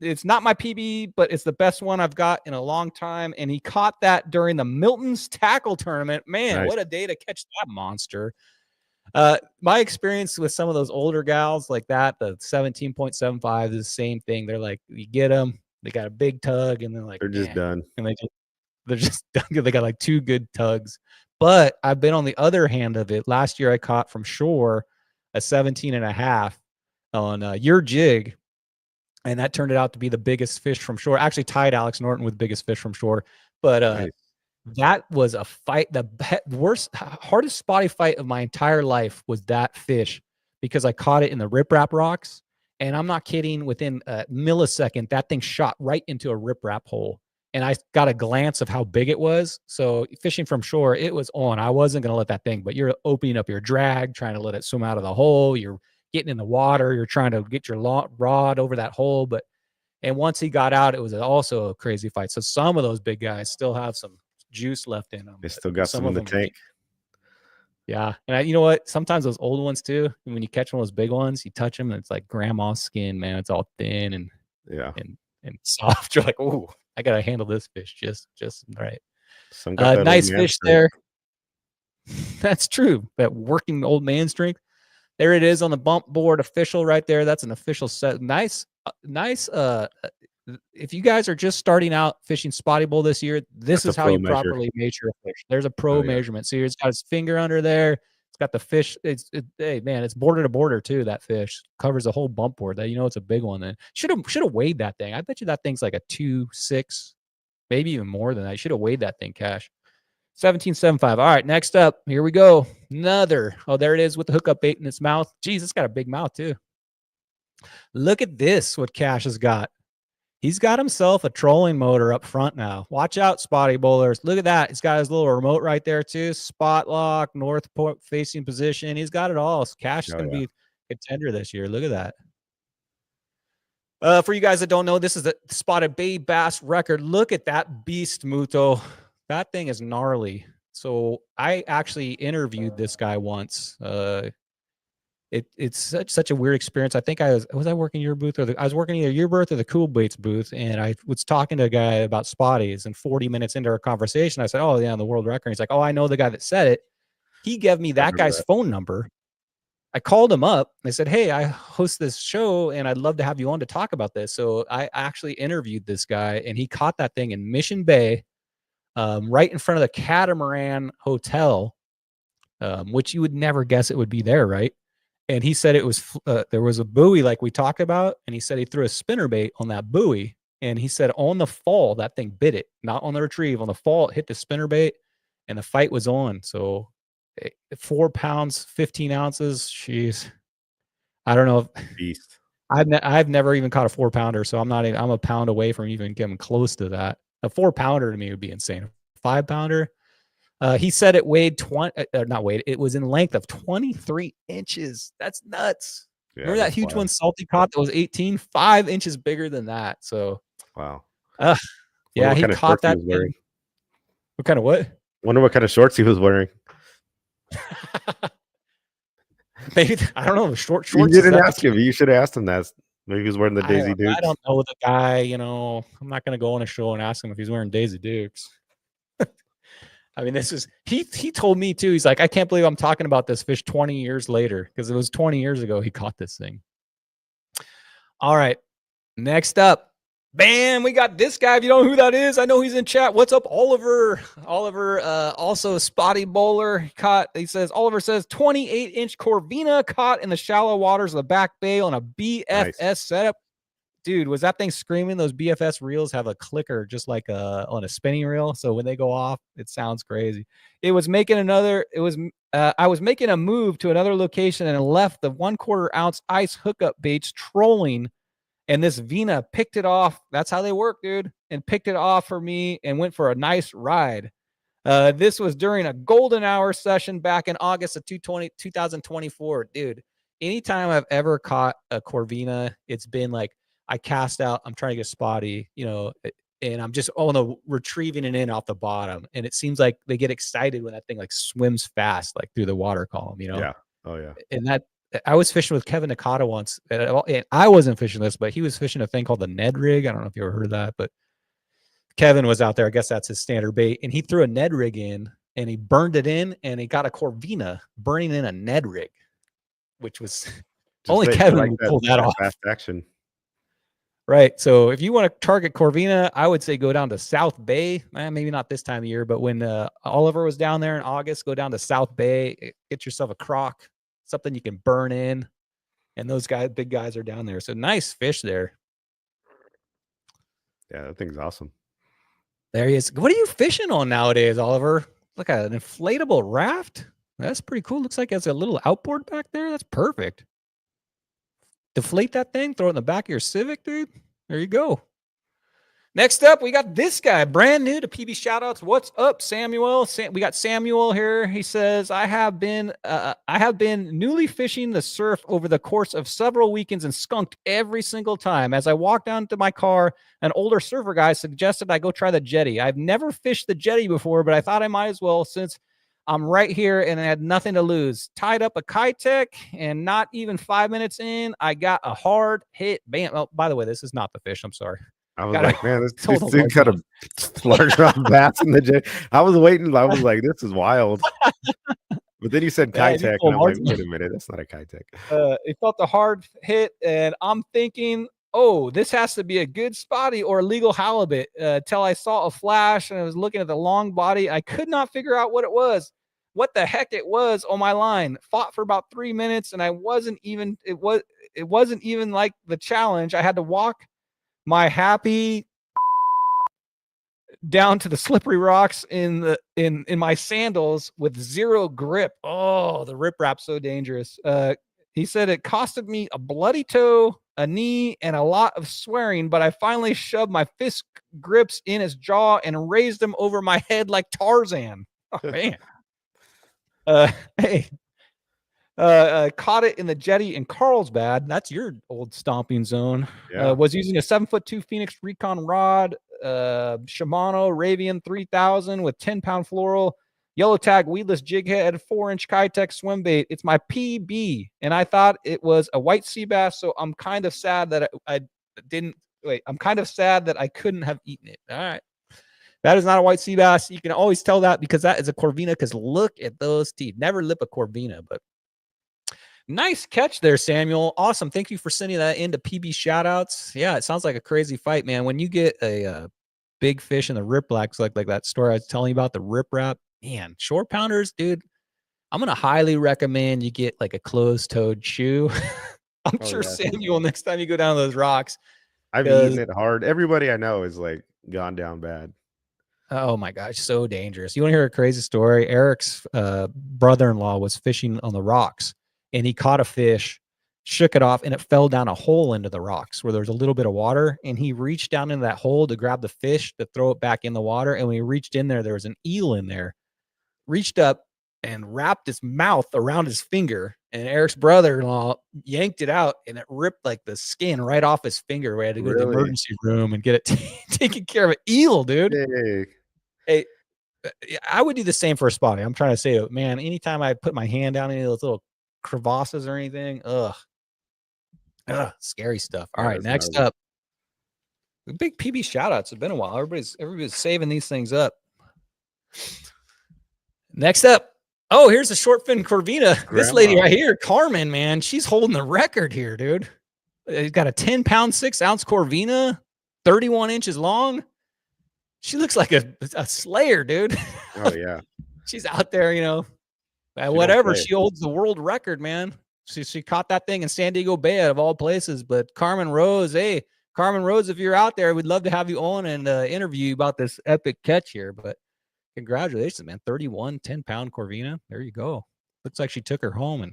Speaker 1: It's not my PB, but it's the best one I've got in a long time. And he caught that during the Milton's tackle tournament. Man, nice. What a day to catch that monster. My experience with some of those older gals like that, the 17.75 is the same thing. They're like, you get them, they got a big tug, and they're like,
Speaker 2: they're just done.
Speaker 1: And they're just done. They got like 2 good tugs. But I've been on the other hand of it. Last year I caught from shore a 17.5 on your jig. And that turned out to be the biggest fish from shore. Actually tied Alex Norton with biggest fish from shore. But
Speaker 2: Nice.
Speaker 1: that was a fight. The worst, hardest spotty fight of my entire life was that fish, because I caught it in the riprap rocks. And I'm not kidding, within a millisecond, that thing shot right into a riprap hole. And I got a glance of how big it was. So fishing from shore, it was on. I wasn't going to let that thing, but you're opening up your drag, trying to let it swim out of the hole. You're getting in the water. You're trying to get your rod over that hole. And once he got out, it was also a crazy fight. So some of those big guys still have some juice left in them.
Speaker 2: They still got some in the tank.
Speaker 1: Yeah. And you know what? Sometimes those old ones too, when you catch one of those big ones, you touch them and it's like grandma's skin, man. It's all thin and soft. You're like, oh, I got to handle this fish just right.
Speaker 2: Some got that
Speaker 1: nice
Speaker 2: old man
Speaker 1: fish
Speaker 2: strength.
Speaker 1: there. That's true. That working old man strength. There it is on the bump board, official right there. That's an official set. Nice. If you guys are just starting out fishing spotty bull this year, this is how you properly measure a fish. There's a pro measurement. So it's got his finger under there. It's got the fish. Hey man, it's border to border too. That fish covers the whole bump board. That it's a big one. Then should have weighed that thing. I bet you that thing's like a 2.6, maybe even more than that. You should have weighed that thing, Cash. 17.75. All right, next up, here we go. Another. Oh, there it is with the hookup bait in its mouth. Geez, it's got a big mouth too. Look at this, what Cash has got. He's got himself a trolling motor up front now. Watch out, spotty bowlers. Look at that. He's got his little remote right there too. Spot lock, north facing position. He's got it all. Cash is going to be a contender this year. Look at that. For you guys that don't know, this is the spotted bay bass record. Look at that beast, Muto. That thing is gnarly. So I actually interviewed this guy once. It's such a weird experience. I think I was working your booth, or I was working either your booth or the Cool Baits booth, and I was talking to a guy about spotties. And 40 minutes into our conversation, I said, "Oh yeah, the world record." He's like, "Oh, I know the guy that said it." He gave me that guy's phone number. I called him up. I said, "Hey, I host this show, and I'd love to have you on to talk about this." So I actually interviewed this guy, and he caught that thing in Mission Bay, right in front of the Catamaran Hotel, which you would never guess it would be there, right? And he said it was there was a buoy like we talked about, and he said he threw a spinnerbait on that buoy, and he said on the fall that thing bit it, not on the retrieve. On the fall, it hit the spinnerbait, and the fight was on. So 4 pounds, 15 ounces. Jeez, I don't know.
Speaker 2: Beast.
Speaker 1: I've never even caught a 4-pounder, so I'm a pound away from even getting close to that. A 4-pounder to me would be insane. A 5-pounder. He said it weighed it was in length of 23 inches. That's nuts. Yeah, remember that huge one Salty caught that was 18, 5 inches bigger than that. So
Speaker 2: wow.
Speaker 1: Yeah, he caught that thing. What kind of what?
Speaker 2: Wonder what kind of shorts he was wearing.
Speaker 1: Maybe I don't know. Shorts.
Speaker 2: You didn't ask him. You should have asked him that. Maybe he was wearing the Daisy Dukes.
Speaker 1: I don't know the guy. I'm not going to go on a show and ask him if he's wearing Daisy Dukes. I mean, he told me too. He's like, I can't believe I'm talking about this fish 20 years later, because it was 20 years ago he caught this thing. All right. Next up. Bam, we got this guy. If you don't know who that is, I know he's in chat. What's up, Oliver? Oliver, also a spotty bowler. He says, Oliver says 28-inch Corvina caught in the shallow waters of the back bay on a BFS setup. Dude, was that thing screaming? Those BFS reels have a clicker just like on a spinning reel. So when they go off, it sounds crazy. I was making a move to another location and left the 1/4 ounce ice hookup baits trolling. And this Vina picked it off. That's how they work, dude. And picked it off for me and went for a nice ride. This was during a golden hour session back in August of 2024. Dude, anytime I've ever caught a Corvina, it's been like, I cast out, I'm trying to get spotty, and I'm just retrieving it in off the bottom. And it seems like they get excited when that thing like swims fast, like through the water column,
Speaker 2: Yeah. Oh yeah.
Speaker 1: And I was fishing with Kevin Nakata once, and I wasn't fishing this, but he was fishing a thing called the Ned rig. I don't know if you ever heard of that, but Kevin was out there. I guess that's his standard bait. And he threw a Ned rig in, and he burned it in, and he got a Corvina burning in a Ned rig, which was only Kevin would pull that off.
Speaker 2: Fast action.
Speaker 1: Right. So if you want to target Corvina, I would say go down to South Bay. Maybe not this time of year, but when Oliver was down there in August, go down to South Bay, get yourself a croc. something you can burn in. And those big guys are down there. So nice fish there.
Speaker 2: Yeah, that thing's awesome.
Speaker 1: There he is. What are you fishing on nowadays, Oliver? Like an inflatable raft? That's pretty cool. Looks like it's a little outboard back there. That's perfect. Deflate that thing, throw it in the back of your Civic, dude. There you go. Next up, we got this guy, brand new to PB Shoutouts. What's up, Samuel? We got Samuel here. He says, I have been newly fishing the surf over the course of several weekends and skunked every single time. As I walked down to my car, an older surfer guy suggested I go try the jetty. I've never fished the jetty before, but I thought I might as well since I'm right here and I had nothing to lose. Tied up a Kitech, and not even 5 minutes in, I got a hard hit. Bam. Oh, by the way, this is not the fish. I'm sorry.
Speaker 2: I was like, man, this
Speaker 1: Total
Speaker 2: dude got a largemouth bass in the jet. I was waiting. I was like, this is wild. But then you said Kitech, and I'm like, wait a minute, that's not a Kitech.
Speaker 1: It felt a hard hit, and I'm thinking, oh, this has to be a good spotty or a legal halibut. Till I saw a flash, and I was looking at the long body. I could not figure out what it was. What the heck it was on my line. Fought for about 3 minutes, and it wasn't even like the challenge. I had to walk my happy down to the slippery rocks in my sandals with zero grip. Oh, the riprap's so dangerous. He said it costed me a bloody toe, a knee, and a lot of swearing, but I finally shoved my fist grips in his jaw and raised him over my head like Tarzan. Oh, man. Hey. Caught it in the jetty in Carlsbad. That's your old stomping zone.
Speaker 2: Yeah.
Speaker 1: Was using a 7'2" Phoenix Recon rod, Shimano Ravian 3000 with 10-pound floral, yellow tag weedless jig head, 4-inch Kitech swim bait. It's my PB, and I thought it was a white sea bass. So I'm kind of sad that I'm kind of sad that I couldn't have eaten it. All right. That is not a white sea bass. You can always tell that because that is a Corvina. Because look at those teeth. Never lip a Corvina, but. Nice catch there, Samuel. Awesome. Thank you for sending that into PB Shoutouts. Yeah, it sounds like a crazy fight, man. When you get a big fish in the riprap, like that story I was telling you about, the riprap, man, short pounders, dude, I'm going to highly recommend you get like a closed-toed shoe. I'm sure Samuel, next time you go down those rocks.
Speaker 2: I've eaten it hard. Everybody I know is like gone down bad.
Speaker 1: Oh my gosh, so dangerous. You want to hear a crazy story? Eric's brother-in-law was fishing on the rocks. And he caught a fish, shook it off, and it fell down a hole into the rocks where there's a little bit of water. And he reached down into that hole to grab the fish to throw it back in the water. And when he reached in there was an eel in there. Reached up and wrapped his mouth around his finger. And Eric's brother-in-law yanked it out, and it ripped like the skin right off his finger. We had to go to the emergency room and get it taken care of. An eel, dude. Hey, I would do the same for a spotty. I'm trying to say, man, anytime I put my hand down any of those little crevasses or anything, scary stuff. All right, next up, big PB shoutouts. It's been a while. Everybody's saving these things up. Next up, oh, here's a short fin Corvina. This lady right here, Carmen, man, she's holding the record here, dude. It's got a 10-pound 6-ounce Corvina, 31 inches long. She looks like a slayer, dude.
Speaker 2: Oh yeah.
Speaker 1: She's out there, you know. Whatever, she holds the world record, man. She caught that thing in San Diego Bay of all places. But Carmen Rose, hey, Carmen Rose, if you're out there, we'd love to have you on and interview you about this epic catch here. But congratulations, man. 31 10-pound Corvina. There you go. Looks like she took her home and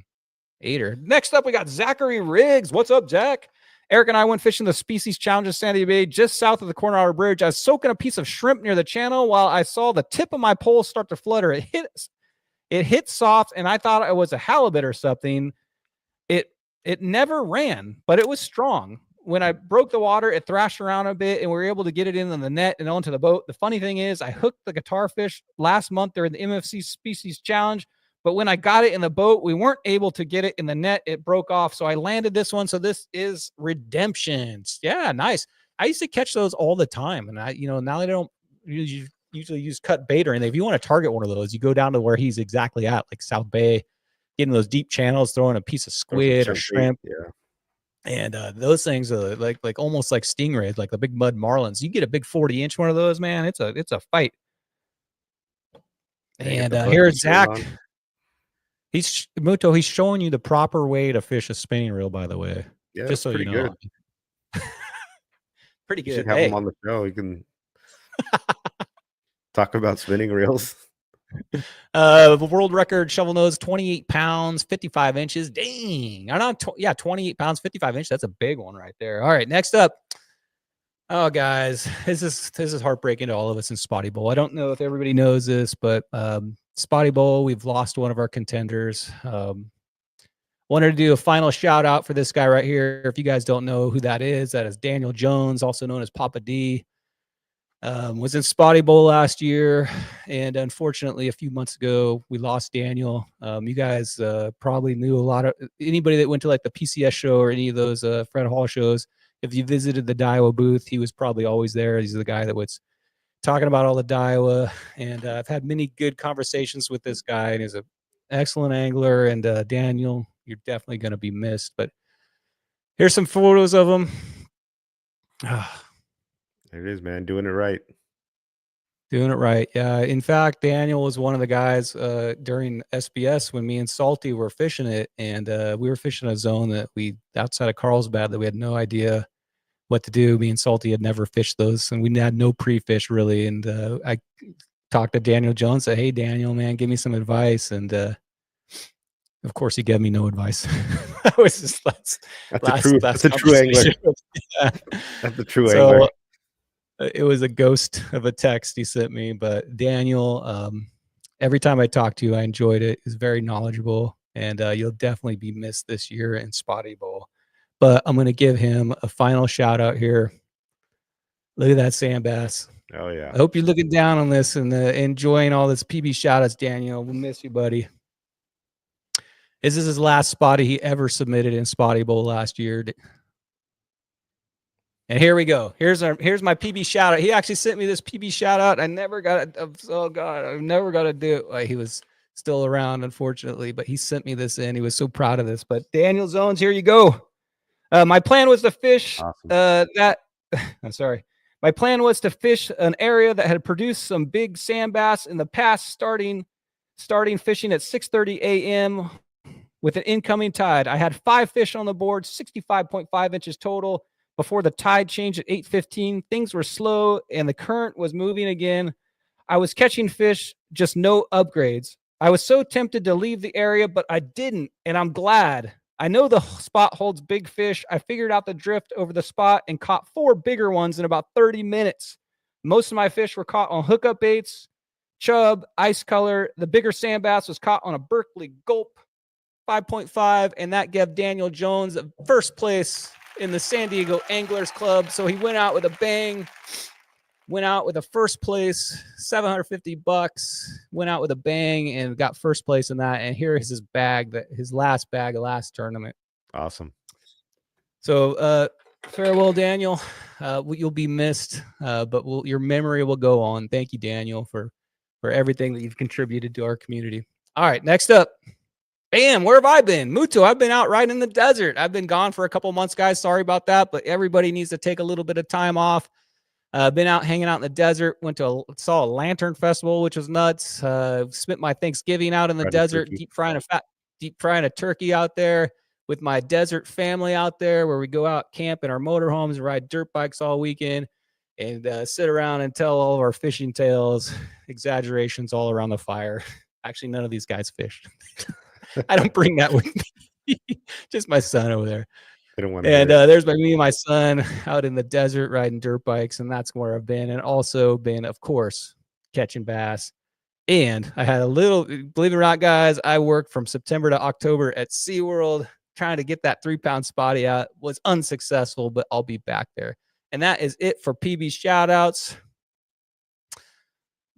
Speaker 1: ate her. Next up, we got Zachary Riggs. What's up, Zach? Eric and I went fishing the Species Challenge in San Diego Bay, just south of the Coronado Bridge. I was soaking a piece of shrimp near the channel while I saw the tip of my pole start to flutter. It hit soft, and I thought it was a halibut or something. It never ran, but it was strong. When I broke the water, it thrashed around a bit, and we were able to get it in on the net and onto the boat. The funny thing is, I hooked the guitar fish last month during the MFC Species Challenge, but when I got it in the boat, we weren't able to get it in the net. It broke off, so I landed this one. So this is redemptions. Yeah, nice. I used to catch those all the time, and now they don't usually use cut bait or anything. If you want to target one of those, you go down to where he's exactly at, like South Bay, getting those deep channels, throwing a piece of squid or shrimp.
Speaker 2: Yeah.
Speaker 1: And those things are like almost like stingrays, like the big mud marlins. You get a big 40-inch one of those, man. It's a fight. And here's Zach. Muto. He's showing you the proper way to fish a spinning reel. By the way,
Speaker 2: Yeah,
Speaker 1: just
Speaker 2: that's
Speaker 1: so you
Speaker 2: pretty
Speaker 1: know.
Speaker 2: good.
Speaker 1: Pretty
Speaker 2: You should
Speaker 1: good.
Speaker 2: have
Speaker 1: Hey,
Speaker 2: him on the show. You can talk about spinning reels.
Speaker 1: the world record shovel nose, 28 pounds, 55 inches. Dang. I don't. Yeah, 28 pounds, 55 inches. That's a big one right there. All right, next up. Oh, guys, this is heartbreaking to all of us in Spotty Bowl. I don't know if everybody knows this, but Spotty Bowl, we've lost one of our contenders. Wanted to do a final shout out for this guy right here. If you guys don't know who that is Daniel Jones, also known as Papa D. Was in Spotty Bowl last year, and unfortunately, a few months ago, we lost Daniel. You guys probably knew a lot of anybody that went to like the PCS show or any of those Fred Hall shows. If you visited the Daiwa booth, he was probably always there. He's the guy that was talking about all the Daiwa, and I've had many good conversations with this guy, and he's an excellent angler. And Daniel, you're definitely going to be missed. But here's some photos of him.
Speaker 2: There it is, man. Doing it right.
Speaker 1: Doing it right. Yeah. In fact, Daniel was one of the guys during SBS when me and Salty were fishing it, and we were fishing a zone that we outside of Carlsbad that we had no idea what to do. Me and Salty had never fished those, and we had no pre-fish really. And I talked to Daniel Jones, said, "Hey, Daniel, man, give me some advice." And of course, he gave me no advice. That was just
Speaker 2: That's a true angler.
Speaker 1: Yeah.
Speaker 2: That's a true angler.
Speaker 1: It was a ghost of a text he sent me, but Daniel, every time I talked to you, I enjoyed it. He's very knowledgeable, and you'll definitely be missed this year in Spotty Bowl. But I'm going to give him a final shout out here. Look at that sand bass.
Speaker 2: Oh, yeah.
Speaker 1: I hope you're looking down on this and enjoying all this PB shout outs, Daniel. We'll miss you, buddy. This is his last spotty he ever submitted in Spotty Bowl last year. And here we go. Here's my PB shout out. He actually sent me this PB shout out. I never got it. Oh God, I've never got to do it. He was still around, unfortunately, but he sent me this in. He was so proud of this. But Daniel Zones, here you go. My plan was to fish that. I'm sorry. My plan was to fish an area that had produced some big sand bass in the past, starting fishing at 6:30 a.m. with an incoming tide. I had 5 fish on the board, 65.5 inches total. Before the tide changed at 8:15, things were slow and the current was moving again. I was catching fish, just no upgrades. I was so tempted to leave the area, but I didn't, and I'm glad. I know the spot holds big fish. I figured out the drift over the spot and caught 4 bigger ones in about 30 minutes. Most of my fish were caught on hookup baits, chub, ice color. The bigger sand bass was caught on a Berkeley Gulp 5.5, and that gave Daniel Jones first place in the San Diego Anglers Club. So he went out with a bang, went out with a first place, $750, went out with a bang and got first place in that. And here is his bag, his last bag of last tournament.
Speaker 2: Awesome.
Speaker 1: So farewell, Daniel. You'll be missed, but your memory will go on. Thank you, Daniel, for everything that you've contributed to our community. All right, next up. Bam, where have I been? Muto, I've been out right in the desert. I've been gone for a couple months, guys. Sorry about that, but everybody needs to take a little bit of time off. Been out hanging out in the desert. Saw a lantern festival, which was nuts. Spent my Thanksgiving out in the desert, deep frying a turkey out there with my desert family out there, where we go out camp in our motorhomes and ride dirt bikes all weekend and sit around and tell all of our fishing tales, exaggerations all around the fire. Actually, none of these guys fished. I don't bring that with me. Just my son over there. And there's me and my son out in the desert riding dirt bikes, and that's where I've been. And also been, of course, catching bass. And I had a little, believe it or not, guys, I worked from September to October at SeaWorld trying to get that 3-pound spotty out. Was unsuccessful, but I'll be back there. And that is it for PB shout-outs.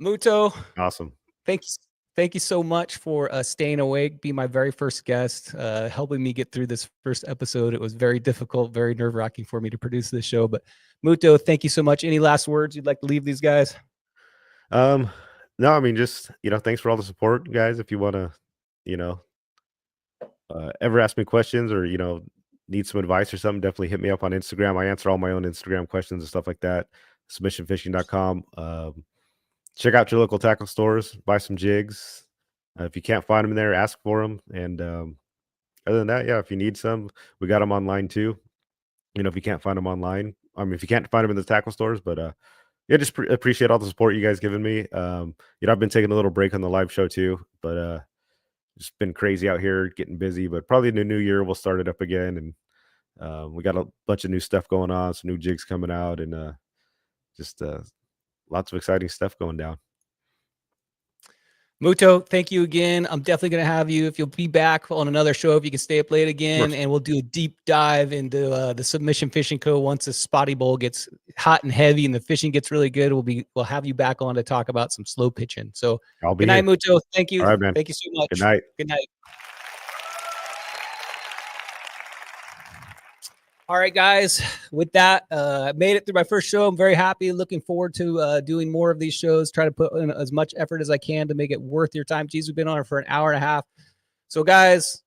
Speaker 1: Muto.
Speaker 2: Awesome.
Speaker 1: Thank you so much for staying awake, being my very first guest, helping me get through this first episode. It was very difficult, very nerve-wracking for me to produce this show. But Muto, thank you so much. Any last words you'd like to leave these guys?
Speaker 2: No, I mean, just, thanks for all the support, guys. If you want to, ever ask me questions or, need some advice or something, definitely hit me up on Instagram. I answer all my own Instagram questions and stuff like that. Submissionfishing.com. Check out your local tackle stores, buy some jigs. If you can't find them there, ask for them. And other than that, yeah, if you need some, we got them online too. If you can't find them online, I mean, if you can't find them in the tackle stores, but yeah, just appreciate all the support you guys giving me. I've been taking a little break on the live show too, but it's been crazy out here, getting busy. But probably in the new year, we'll start it up again, and we got a bunch of new stuff going on, some new jigs coming out, and just lots of exciting stuff going down.
Speaker 1: Muto, thank you again. I'm definitely going to have you, if you'll be back on another show, if you can stay up late again, and we'll do a deep dive into the Submission Fishing Co. Once the Spotty Bowl gets hot and heavy and the fishing gets really good, we'll have you back on to talk about some slow pitching. So
Speaker 2: I'll be
Speaker 1: good night,
Speaker 2: here.
Speaker 1: Muto. Thank you.
Speaker 2: All right, man.
Speaker 1: Thank you so much.
Speaker 2: Good night.
Speaker 1: Good night. All right, guys. With that, I made it through my first show. I'm very happy. Looking forward to doing more of these shows. Try to put in as much effort as I can to make it worth your time. Geez, we've been on it for an hour and a half. So, guys,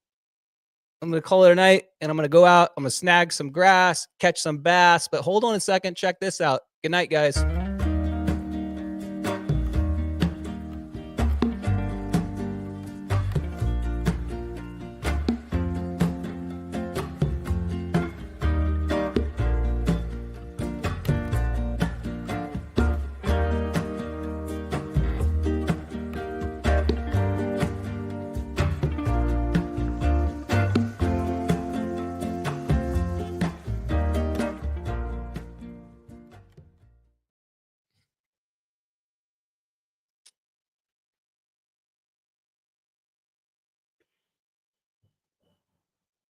Speaker 1: I'm going to call it a night, and I'm going to go out. I'm going to snag some grass, catch some bass. But hold on a second. Check this out. Good night, guys.